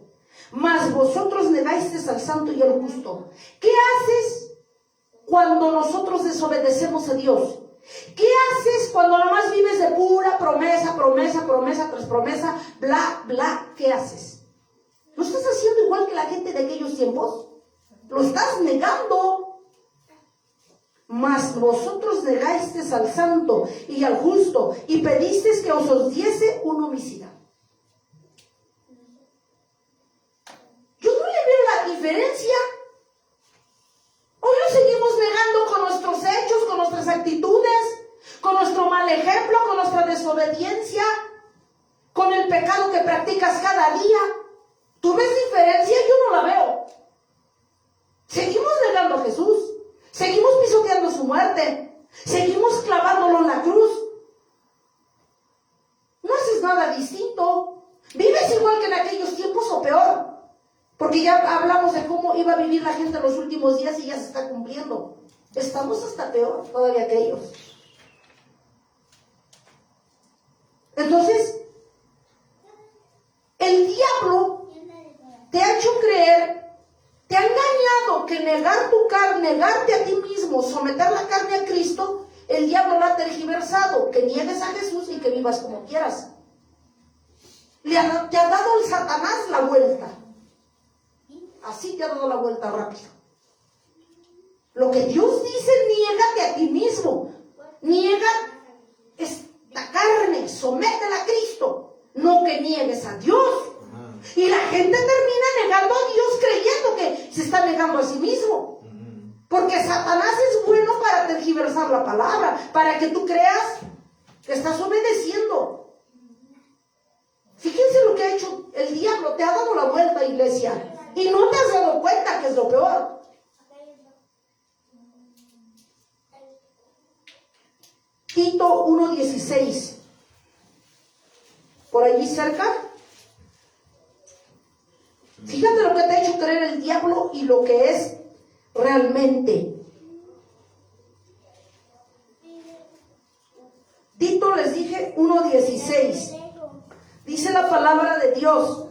Mas vosotros negasteis al santo y al justo. ¿Qué haces cuando nosotros desobedecemos a Dios? ¿Qué haces cuando nomás vives de pura promesa, promesa, promesa tras promesa, bla, bla? ¿Qué haces? ¿Lo estás haciendo igual que la gente de aquellos tiempos? Lo estás negando. Mas vosotros negasteis al santo y al justo y pedisteis que os diese un homicida. Yo no le veo la diferencia. Hoy lo seguimos negando con nuestros hechos, con nuestras actitudes, con nuestro mal ejemplo, con nuestra desobediencia, con el pecado que practicas cada día. ¿Tú ves diferencia? Yo no la veo. Seguimos negando a Jesús, seguimos pisoteando su muerte, seguimos clavándolo en la cruz. No haces nada distinto. Vives igual que en aquellos tiempos o peor. Porque ya hablamos de cómo iba a vivir la gente en los últimos días y ya se está cumpliendo. Estamos hasta peor todavía que ellos. Entonces, el diablo te ha hecho creer, te ha engañado que negar tu carne, negarte a ti mismo, someter la carne a Cristo, el diablo lo ha tergiversado, que niegues a Jesús y que vivas como quieras. Te ha dado el Satanás la vuelta. Así te ha dado la vuelta rápido. Lo que Dios dice, niégate a ti mismo. Niega esta carne, sométela a Cristo. No que niegues a Dios. Y la gente termina negando a Dios creyendo que se está negando a sí mismo. Porque Satanás es bueno para tergiversar la palabra, para que tú creas que estás obedeciendo. Fíjense lo que ha hecho el diablo, te ha dado la vuelta, iglesia. Y no te has dado cuenta que es lo peor. Tito 1:16. Por allí cerca. Fíjate lo que te ha hecho creer el diablo y lo que es realmente. Tito, les dije, 1:16. Dice la palabra de Dios.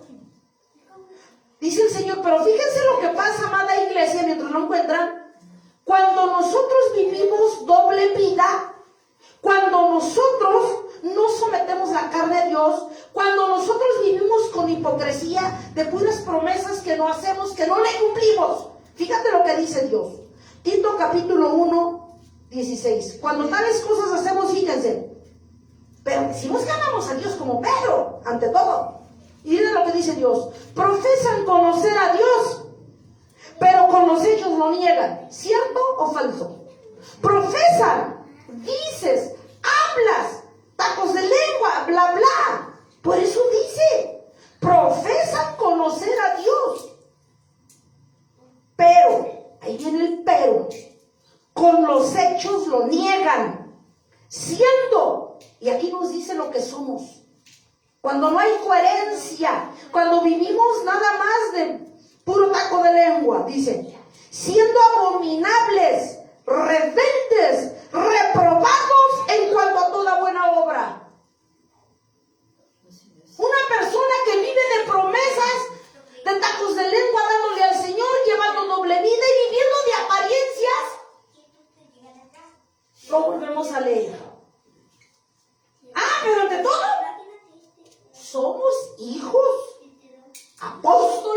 Dice el Señor, pero fíjense lo que pasa, amada iglesia, mientras lo encuentran. Cuando nosotros vivimos doble vida, cuando nosotros no sometemos la carne a Dios, cuando nosotros vivimos con hipocresía de puras promesas que no hacemos, que no le cumplimos. Fíjate lo que dice Dios. Tito capítulo 1:16. Cuando tales cosas hacemos, fíjense, pero decimos que amamos a Dios como Pedro, ante todo. Y miren lo que dice Dios. Profesan conocer a Dios, pero con los hechos lo niegan. ¿Cierto o falso? Profesan, dices, hablas, tacos de lengua, bla, bla. Por eso dice, profesan conocer a Dios. Pero, ahí viene el pero, con los hechos lo niegan. Siendo, y aquí nos dice lo que somos. Cuando no hay coherencia, cuando vivimos nada más de puro taco de lengua, dice, siendo abominables, rebeldes, reprobados en cuanto a toda buena obra. Una persona que vive de promesas, de tacos de lengua, dándole al Señor, llevando doble vida y viviendo de apariencias. Lo volvemos a leer. Pero ante todo, somos hijos, apóstoles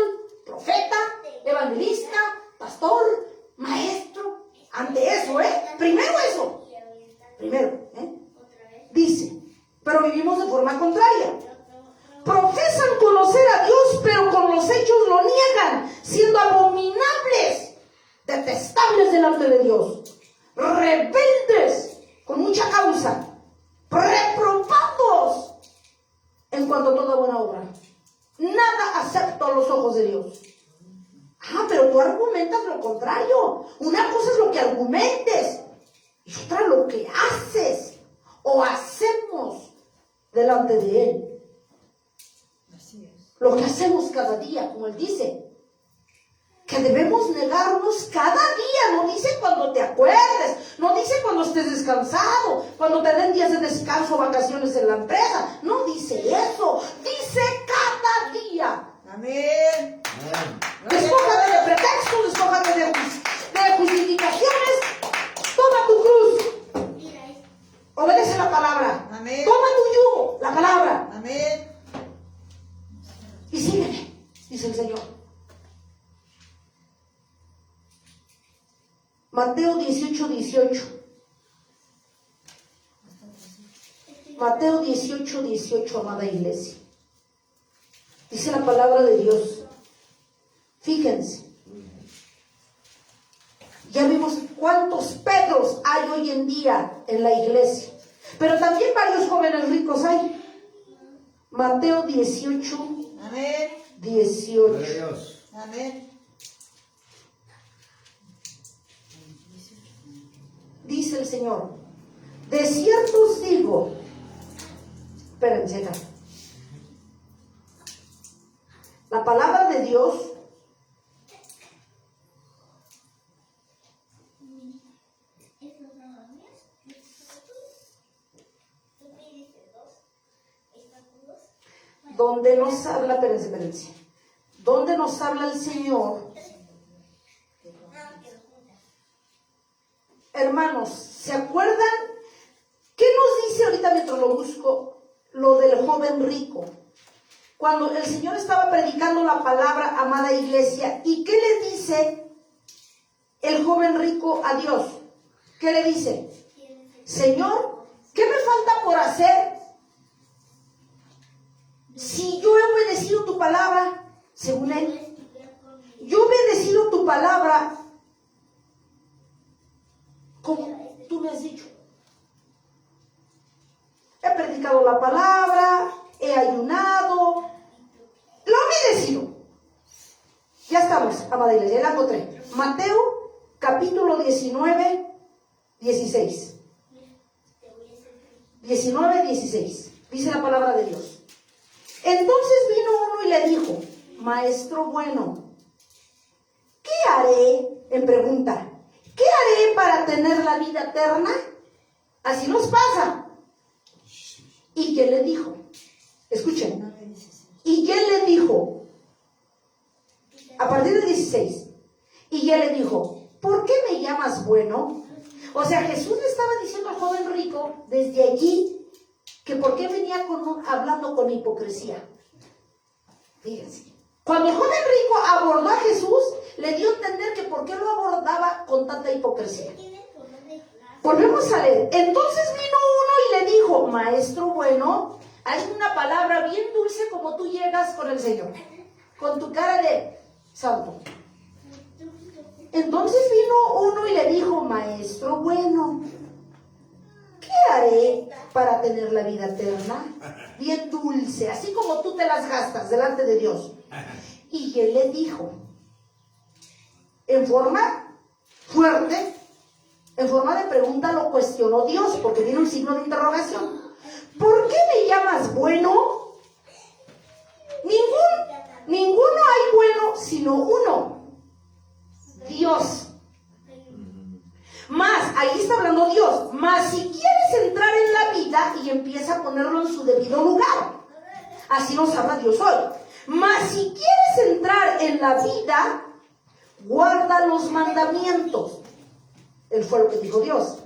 los hechos lo niegan, siendo abominables, detestables delante de Dios, rebeldes con mucha causa, reprobados en cuanto a toda buena obra. Nada acepto a los ojos de Dios. Pero tú argumentas lo contrario. Una cosa es lo que argumentes y otra lo que haces o hacemos delante de Él. Así es. Lo que hacemos cada día, como Él dice, que debemos negarnos cada día. No dice cuando te acuerdes, no dice cuando estés descansado, cuando te den días de descanso o vacaciones en la empresa. No dice eso, dice cada día. Amén. Amén. Despójate de pretextos, despójate de justificaciones. Toma tu cruz. Obedece la palabra. Amén. Toma tu yugo, la palabra. Amén. Y sígueme, dice el Señor. Mateo 18:18. Mateo 18:18, amada iglesia. Dice la palabra de Dios. Fíjense. Ya vimos cuántos Pedros hay hoy en día en la iglesia. Pero también varios jóvenes ricos hay. Mateo 18, Amén. 18. Gloria a Dios. Amén. Dice el Señor: de cierto os digo. Espérense acá. La palabra de Dios donde nos habla, espérense, donde nos habla el Señor. Hermanos, ¿se acuerdan? ¿Qué nos dice ahorita mientras lo busco? Lo del joven rico. Cuando el Señor estaba predicando la palabra, amada iglesia, ¿y qué le dice el joven rico a Dios? ¿Qué le dice? Señor, ¿qué me falta por hacer? Si yo he obedecido tu palabra, según él, yo he obedecido tu palabra como tú me has dicho. He predicado la palabra, he ayunado, lo he obedecido. Ya estamos, amada iglesia, ya la encontré. Mateo, capítulo 19, 16. 19, 16. Dice la palabra de Dios. Entonces vino uno y le dijo: Maestro bueno, ¿qué haré? En pregunta, ¿qué haré para tener la vida eterna? Así nos pasa. ¿Y quién le dijo? Escuchen. ¿Y quién le dijo? A partir del 16. Y él le dijo: ¿por qué me llamas bueno? O sea, Jesús le estaba diciendo al joven rico desde allí que por qué venía hablando con hipocresía. Fíjense. Cuando el joven rico abordó a Jesús, le dio a entender que por qué lo abordaba con tanta hipocresía. Volvemos a leer. Entonces vino uno y le dijo: Maestro bueno, hay una palabra bien dulce como tú llegas con el Señor, con tu cara de santo. Entonces vino uno y le dijo: Maestro bueno, ¿qué haré para tener la vida eterna? Bien dulce, así como tú te las gastas delante de Dios. Y él le dijo, en forma fuerte, en forma de pregunta lo cuestionó Dios, porque tiene un signo de interrogación. ¿Por qué me llamas bueno? Ninguno hay bueno sino uno, Dios. Más, ahí está hablando Dios. Más si quieres entrar en la vida, y empieza a ponerlo en su debido lugar. Así nos habla Dios hoy. Mas si quieres entrar en la vida, guarda los mandamientos. Él fue lo que dijo Dios.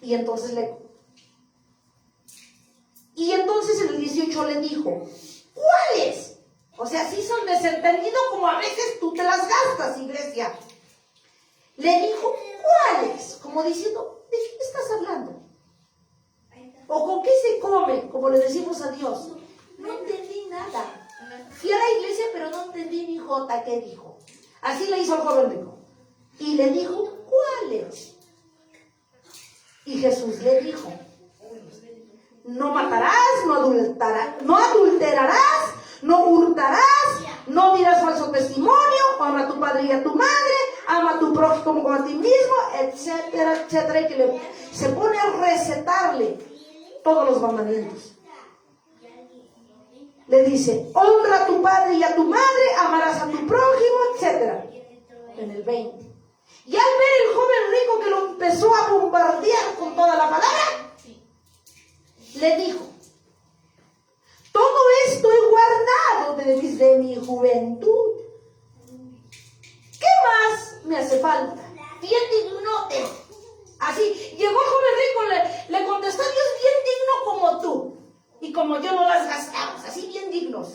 Y entonces en el 18 le dijo: ¿cuáles? O sea, sí son desentendidos como a veces tú te las gastas, iglesia. Le dijo: ¿cuáles? Como diciendo, ¿de qué estás hablando? ¿O con qué se come? Como le decimos a Dios. No entendí nada. Fui a la iglesia, pero no entendí entendí, mi Jota, ¿qué dijo? Así le hizo al joven rico. Y le dijo, ¿cuáles? Y Jesús le dijo, no matarás, no adulterarás, no hurtarás, no dirás falso testimonio, honra a tu padre y a tu madre, ama a tu prójimo como a ti mismo, etcétera, etcétera. Y que se pone a recetarle todos los mandamientos. Le dice, honra a tu padre y a tu madre, amarás a tu prójimo, etcétera. En el 20. Y al ver el joven rico que lo empezó a bombardear con toda la palabra, le dijo, todo esto he guardado desde mi juventud. ¿Qué más me hace falta? Bien dignote. Así, llegó el joven rico, le contestó a Dios, bien digno como tú. Y como yo no las gastamos, así bien dignos.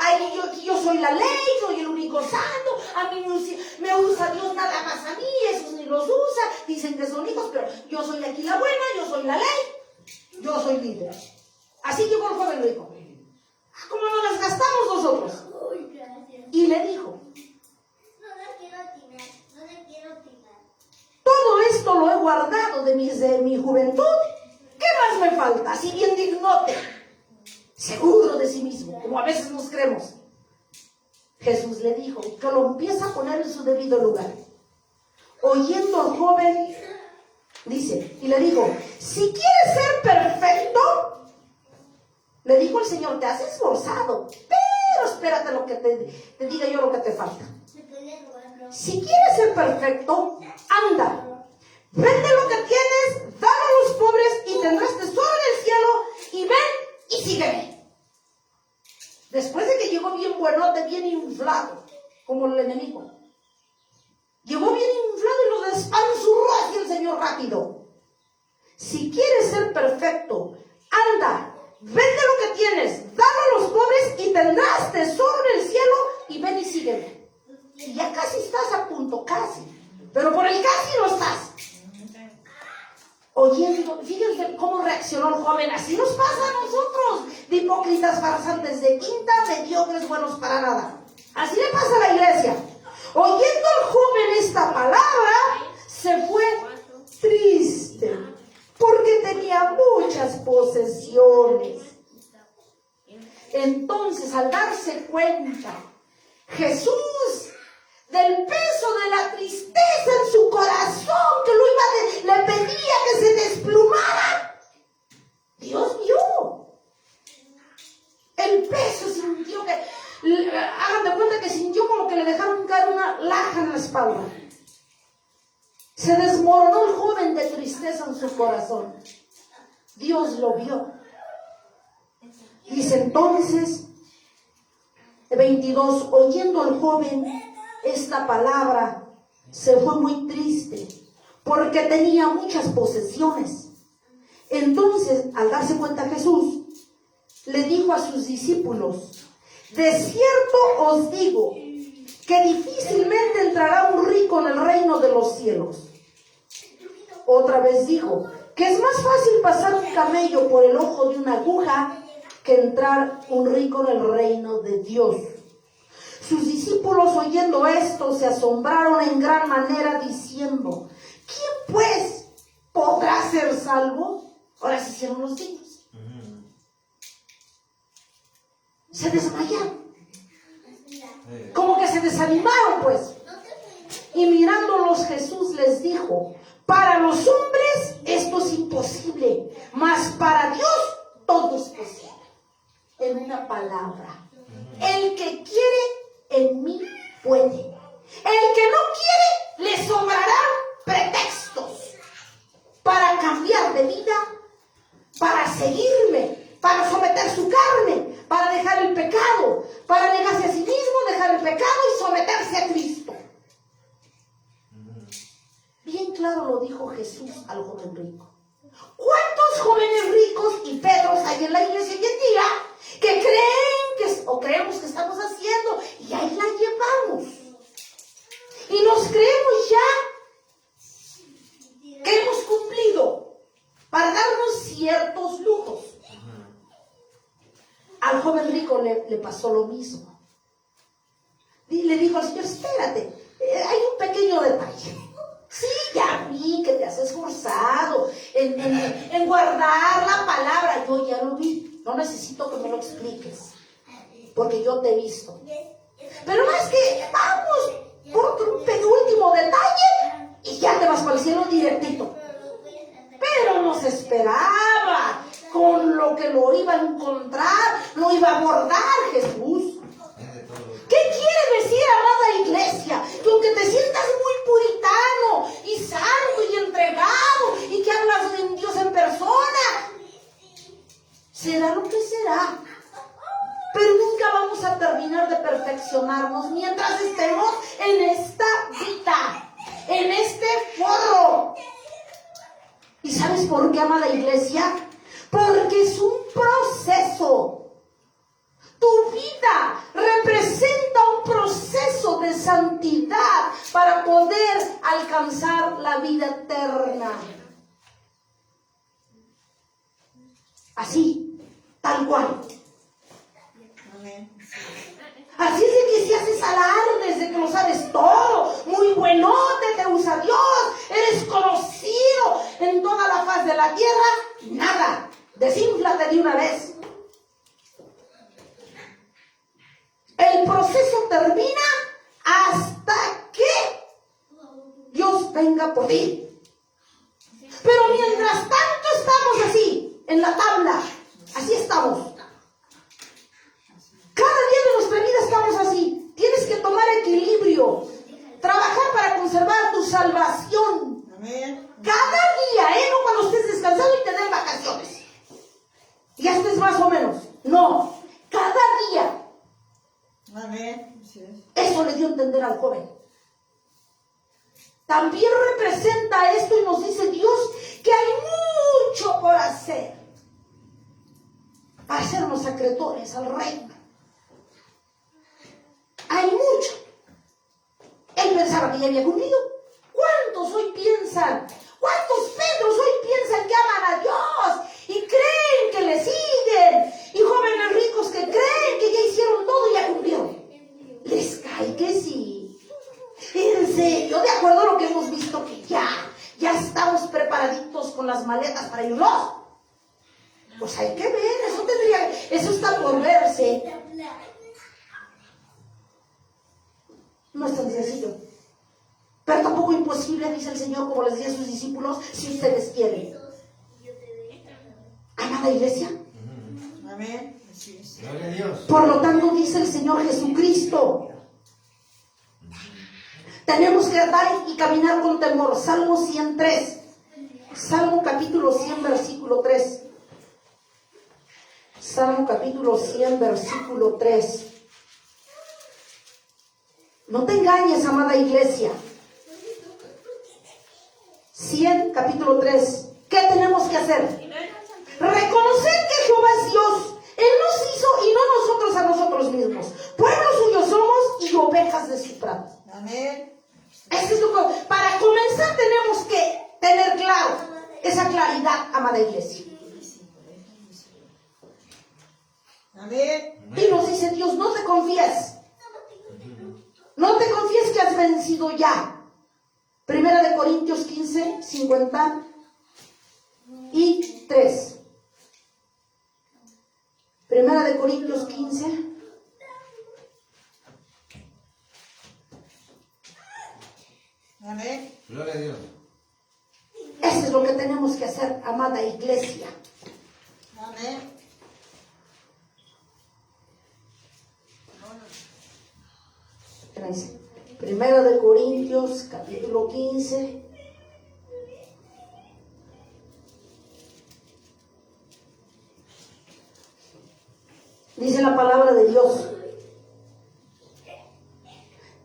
Ay, yo soy la ley, soy el único santo, a mí me usa Dios nada más a mí, esos ni los usa, dicen que son hijos, pero yo soy aquí la buena, yo soy la ley, yo soy líder. Así llegó el joven rico. ¿Cómo no las gastamos nosotros? Y le dijo, todo esto lo he guardado de mi juventud. ¿Qué más me falta? Así bien dignote, seguro de sí mismo, como a veces nos creemos. Jesús le dijo, que lo empieza a poner en su debido lugar. Oyendo al joven, dice, y le dijo, si quieres ser perfecto, le dijo el Señor, te has esforzado, pero espérate lo que te diga yo lo que te falta. Si quieres ser perfecto, anda. Vende lo que tienes, dalo a los pobres y tendrás tesoro en el cielo, y ven y sígueme. Después de que llegó bien buenote, bien inflado, como el enemigo. Llegó bien inflado y lo despanzurró hacia el Señor rápido. Si quieres ser perfecto, anda, vende lo que tienes, dalo a los pobres y tendrás tesoro en el cielo, y ven y sígueme. Y ya casi estás a punto, casi. Pero por el casi no estás. Oyendo, fíjense cómo reaccionó el joven. Así nos pasa a nosotros, de hipócritas, farsantes, de quinta, mediocres, buenos para nada. Así le pasa a la iglesia. Oyendo el joven esta palabra, se fue triste, porque tenía muchas posesiones. Entonces, al darse cuenta, Jesús, del peso de la tristeza en su corazón, que le pedía que se desplumara, Dios vio el peso, sintió que, hagan de cuenta que sintió como que le dejaron caer una laja en la espalda. Se desmoronó el joven de tristeza en su corazón. Dios lo vio. Dice entonces, 22, oyendo el joven esta palabra, se fue muy triste, porque tenía muchas posesiones. Entonces, al darse cuenta Jesús, le dijo a sus discípulos, de cierto os digo, que difícilmente entrará un rico en el reino de los cielos. Otra vez dijo, que es más fácil pasar un camello por el ojo de una aguja, que entrar un rico en el reino de Dios. Sus discípulos, oyendo esto, se asombraron en gran manera, diciendo, ¿quién pues podrá ser salvo? Ahora se hicieron los dignos. Se desmayaron. Como que se desanimaron, pues. Y mirándolos, Jesús les dijo, para los hombres esto es imposible, mas para Dios todo es posible. En una palabra, el que quiere en mí puede. El que no quiere, le sobrarán pretextos para cambiar de vida, para seguirme, para someter su carne, para dejar el pecado, para negarse a sí mismo, dejar el pecado y someterse a Cristo. Bien claro lo dijo Jesús al joven rico. ¿Cuántos jóvenes ricos y Pedros hay en la iglesia hoy en día que creen o creemos que estamos haciendo y ahí la llevamos? Y nos creemos ya que hemos cumplido para darnos ciertos lujos. Al joven rico le pasó lo mismo. Y le dijo al Señor, espérate, hay un pequeño detalle. Sí, ya vi que te has esforzado en guardar la palabra. Yo ya lo vi. No necesito que me lo expliques, porque yo te he visto. Pero no es que vamos por un penúltimo detalle y ya te vas para el cielo directito. Pero nos esperaba con lo que lo iba a encontrar, lo iba a abordar Jesús. ¿Qué quiere decir, amada iglesia? Que aunque te sientas muy puritano y santo y entregado y que hablas de Dios en persona, será lo que será. Pero nunca vamos a terminar de perfeccionarnos mientras estemos en esta vida, en este foro. ¿Y sabes por qué, amada iglesia? Porque es un proceso. Tu vida representa un proceso de santidad para poder alcanzar la vida eterna. Así, tal cual. Así es de que si haces alardes de que lo sabes todo, muy buenote, te usa Dios, eres conocido en toda la faz de la tierra, nada, desínflate de una vez. El proceso termina hasta que Dios venga por ti. Pero mientras tanto estamos así, en la tabla, así estamos. Cada día de nuestra vida estamos así. Tienes que tomar equilibrio, trabajar para conservar tu salvación. Amén. Cada día, no cuando estés descansando y te den vacaciones. Ya estés más o menos. No, cada día. Amén. Así es. Eso le dio a entender al joven. También representa esto y nos dice Dios que hay mucho por hacer para hacernos acreedores al reino. Hay mucho. Él pensaba que ya había cumplido. ¿Cuántos hoy piensan? ¿Cuántos Pedros hoy piensan que aman a Dios y creen que le siguen? Y jóvenes ricos que creen que ya hicieron todo y ya cumplieron. Les cae que sí. En serio, de acuerdo a lo que hemos visto, que ya estamos preparaditos con las maletas para irnos. Pues hay que ver, eso está por verse. No es tan sencillo, pero tampoco imposible, dice el Señor, como les decía a sus discípulos, si ustedes quieren. Amada iglesia. Amén. Así es. Gloria a Dios. Por lo tanto, dice el Señor Jesucristo, tenemos que andar y caminar con temor. Salmo 103. Salmo capítulo 100, versículo 3. Salmo capítulo 100, versículo 3. No te engañes, amada iglesia. 100, capítulo 3. ¿Qué tenemos que hacer? Reconocer que Jehová es Dios. Él nos hizo y no nosotros a nosotros mismos. Pueblo suyo somos y ovejas de su prado. Amén. Eso es lo que, para comenzar tenemos que tener claro esa claridad, amada iglesia. Amén. Y nos dice Dios, no te confíes. No te confíes que has vencido ya. Primera de Corintios 15, 53. Primera de Corintios 15. Amén. Gloria a Dios. Eso es lo que tenemos que hacer, amada iglesia. Amén. Primera de Corintios, capítulo 15. Dice la palabra de Dios.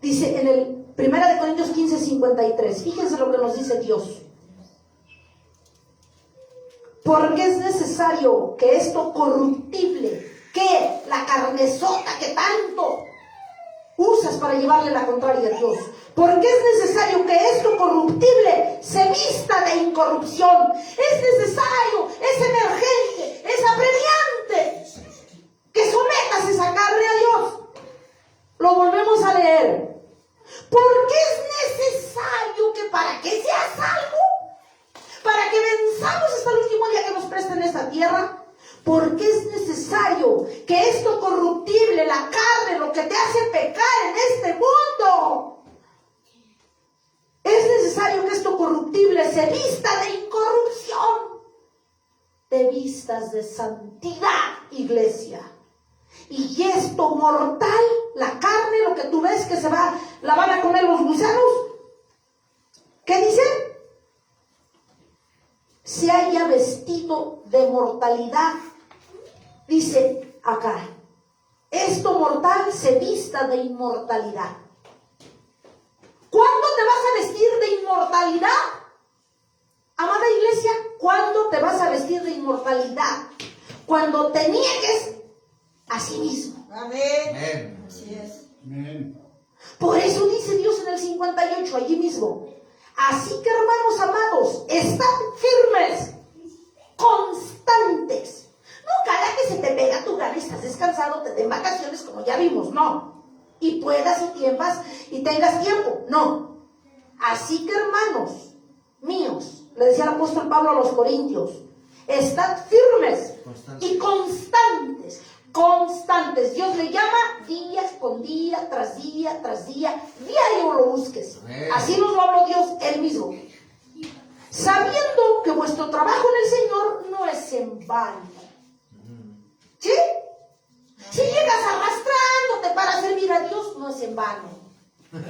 Dice en el Primera de Corintios 15, 53. Fíjense lo que nos dice Dios. Porque es necesario que esto corruptible, que la carnesota que tanto usas para llevarle la contraria a Dios, porque es necesario que esto corruptible se vista de incorrupción. Es necesario, es emergente, es apremiante que sometas esa carne a Dios. Lo volvemos a leer. tierra? Porque es necesario que esto corruptible, la carne, lo que te hace pecar en este mundo, es necesario que esto corruptible se vista de incorrupción, te vistas de santidad, iglesia. Y esto mortal, la carne, lo que tú ves que la van a comer los gusanos, ¿qué dice? Se haya vestido de mortalidad. Dice acá, esto mortal se vista de inmortalidad. ¿Cuándo te vas a vestir de inmortalidad? Amada iglesia, ¿cuándo te vas a vestir de inmortalidad? Cuando te niegues a sí mismo. Amén. Así es. Amén. Por eso dice Dios en el 58, allí mismo. Así que, hermanos amados, estad firmes, constantes. No cada que se te pega tu gana y estás descansado, te den vacaciones como ya vimos, no. Y puedas y tiempas y tengas tiempo, no. Así que, hermanos míos, le decía el apóstol Pablo a los Corintios, estad firmes y constantes. Constantes. Dios le llama día con día, tras día, tras día. Diario lo busques. Así nos lo habló Dios él mismo. Sabiendo que vuestro trabajo en el Señor no es en vano. ¿Sí? Si llegas arrastrándote para servir a Dios, no es en vano.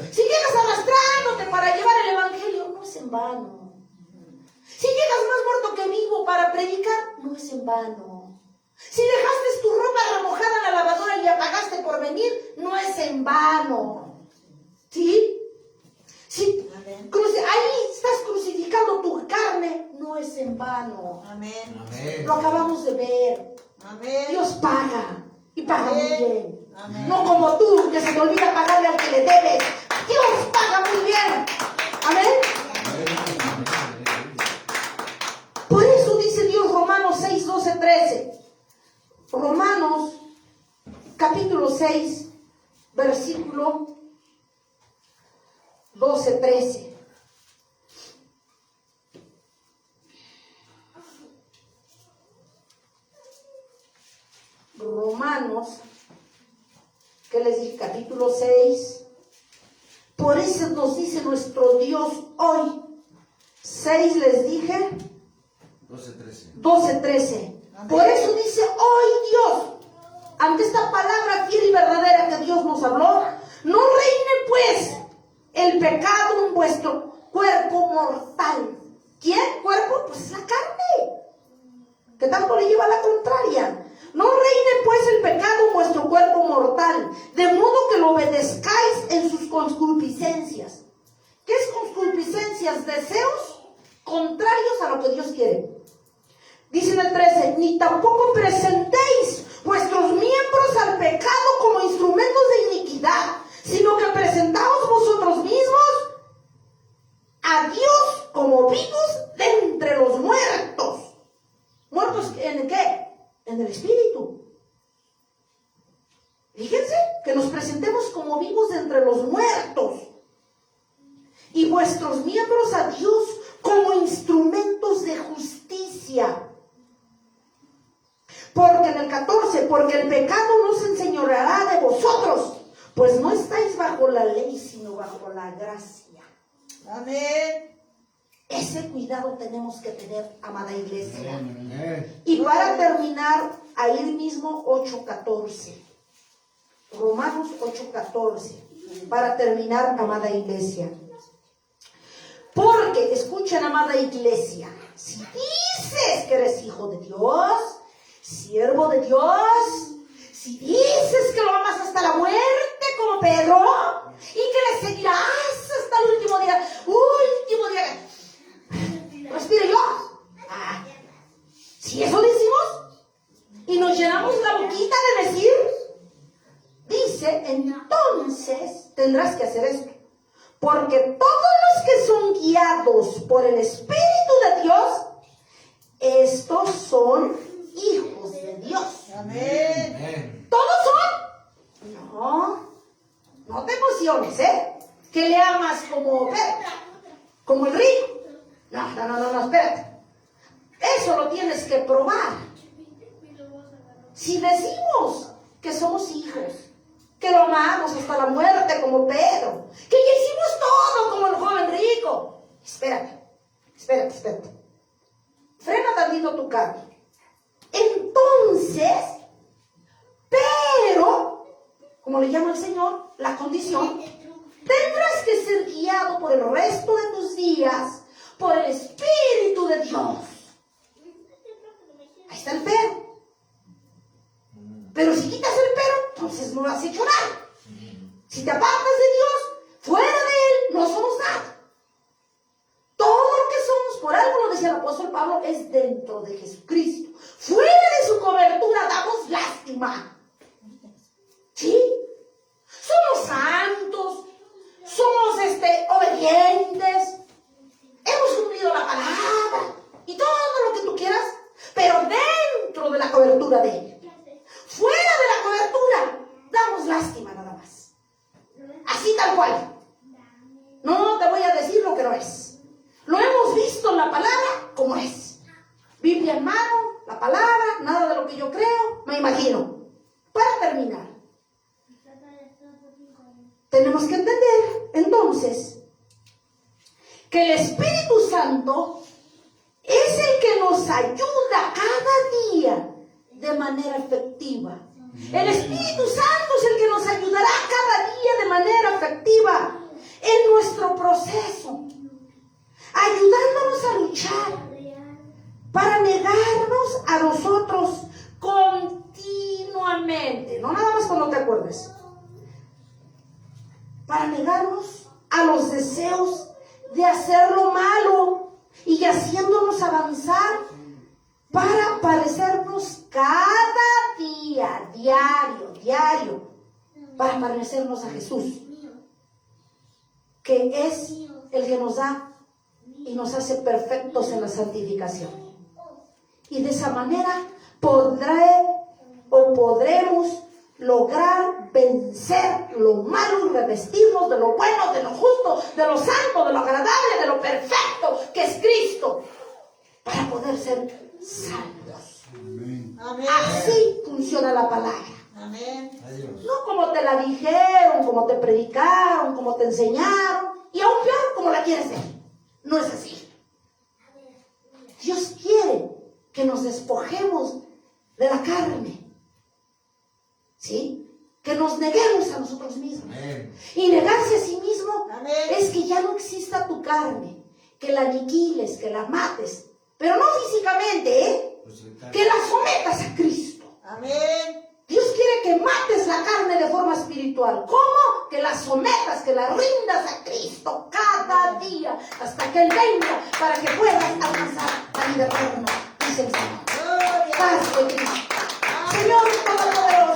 Si llegas arrastrándote para llevar el Evangelio, no es en vano. Si llegas más muerto que vivo para predicar, no es en vano. Si dejaste tu ropa remojada en la lavadora y la pagaste por venir, no es en vano. ¿Sí? Sí. Ahí estás crucificando tu carne, no es en vano. Amén. Amén. Lo acabamos de ver. Amén. Dios paga. Y paga muy bien. Amén. No como tú, que se te olvida pagarle al que le debes. Dios paga muy bien. Amén. Por eso dice Dios, Romanos 6, 12, 13. Romanos capítulo 6, versículo 12, 13. Romanos, ¿qué les dije? Capítulo 6. Por eso nos dice nuestro Dios hoy. 6 les dije. 12, 13. Por eso dice hoy Dios, ante esta palabra fiel y verdadera que Dios nos habló, no reine pues el pecado en vuestro cuerpo mortal. ¿Quién? ¿Cuerpo? Pues es la carne, que tanto le lleva a la contraria. No reine pues el pecado en vuestro cuerpo mortal, de modo que lo obedezcáis en sus concupiscencias. ¿Qué es concupiscencias? Deseos contrarios a lo que Dios quiere. Dice en el 13, ni tampoco presentéis vuestros miembros al pecado como instrumentos de iniquidad, sino que presentaos vosotros mismos a Dios como vivos de entre los muertos. ¿Muertos en qué? En el espíritu. Fíjense, que nos presentemos como vivos de entre los muertos. Y vuestros miembros a Dios como instrumentos de justicia. Porque en el 14, porque el pecado no se enseñoreará de vosotros, pues no estáis bajo la ley, sino bajo la gracia. Amén. Ese cuidado tenemos que tener, amada iglesia. Amén. Y para terminar, ahí mismo 8:14. Romanos 8:14. Para terminar, amada iglesia. Porque, escuchen, amada iglesia, si dices que eres hijo de Dios, siervo de Dios, si dices que lo amas hasta la muerte como Pedro y que le seguirás hasta el último día, respire yo. Si eso decimos y nos llenamos la boquita de decir, dice, entonces tendrás que hacer esto. Porque todos los que son guiados por el Espíritu de Dios, estos son hijos de Dios. Amén. ¿Todos son? No te emociones, que le amas como el rico. No, espérate. Eso lo tienes que probar. Si decimos que somos hijos, que lo amamos hasta la muerte como Pedro, que ya hicimos todo como el joven rico. Espérate. Frena tantito tu carro. Entonces, pero, como le llama el Señor, la condición, tendrás que ser guiado por el resto de tus días, por el Espíritu de Dios. Ahí está el pero. Pero si quitas el pero, entonces no has hecho nada. Si te apartas de Dios, fuera de Él, no somos nada. Todo lo que somos, por algo lo decía el apóstol Pablo, es dentro de Jesucristo. Fuera de su cobertura damos lástima. ¿Sí? Somos santos, somos obedientes, hemos cumplido la palabra y todo lo que tú quieras, pero dentro de la cobertura de Él. Fuera de la cobertura damos lástima nada más. Así tal cual. No te voy a decir lo que no es. Lo hemos visto en la palabra como es. Biblia en mano, la palabra, nada de lo que yo creo, me imagino. Para terminar, tenemos que entender entonces que el Espíritu Santo es el que nos ayuda cada día de manera efectiva. El Espíritu Santo es el que nos ayudará cada día de manera efectiva en nuestro proceso, ayudándonos a luchar para negarnos a nosotros continuamente, no nada más cuando te acuerdes, para negarnos a los deseos de hacer lo malo y haciéndonos avanzar para parecernos cada día, diario, para parecernos a Jesús, que es el que nos da y nos hace perfectos en la santificación. Y de esa manera podremos lograr vencer lo malo y revestirnos de lo bueno, de lo justo, de lo santo, de lo agradable, de lo perfecto que es Cristo, para poder ser salvos. Amén. Amén. Así funciona la palabra. Amén. Adiós. No como te la dijeron, como te predicaron, como te enseñaron, y aún peor como la quieres ver. No es así. Dios quiere que nos despojemos de la carne. ¿Sí? Que nos neguemos a nosotros mismos. Amén. Y negarse a sí mismo Amén. es que ya no exista tu carne, que la aniquiles, que la mates, pero no físicamente, que la sometas a Cristo. Amén. Dios quiere que mates la carne de forma espiritual. ¿Cómo? Que la sometas, que la rindas a Cristo cada día hasta que Él venga para que puedas alcanzar la vida eterna. Dice el Señor. Gloria. Paz de Cristo. Señor Todopoderoso.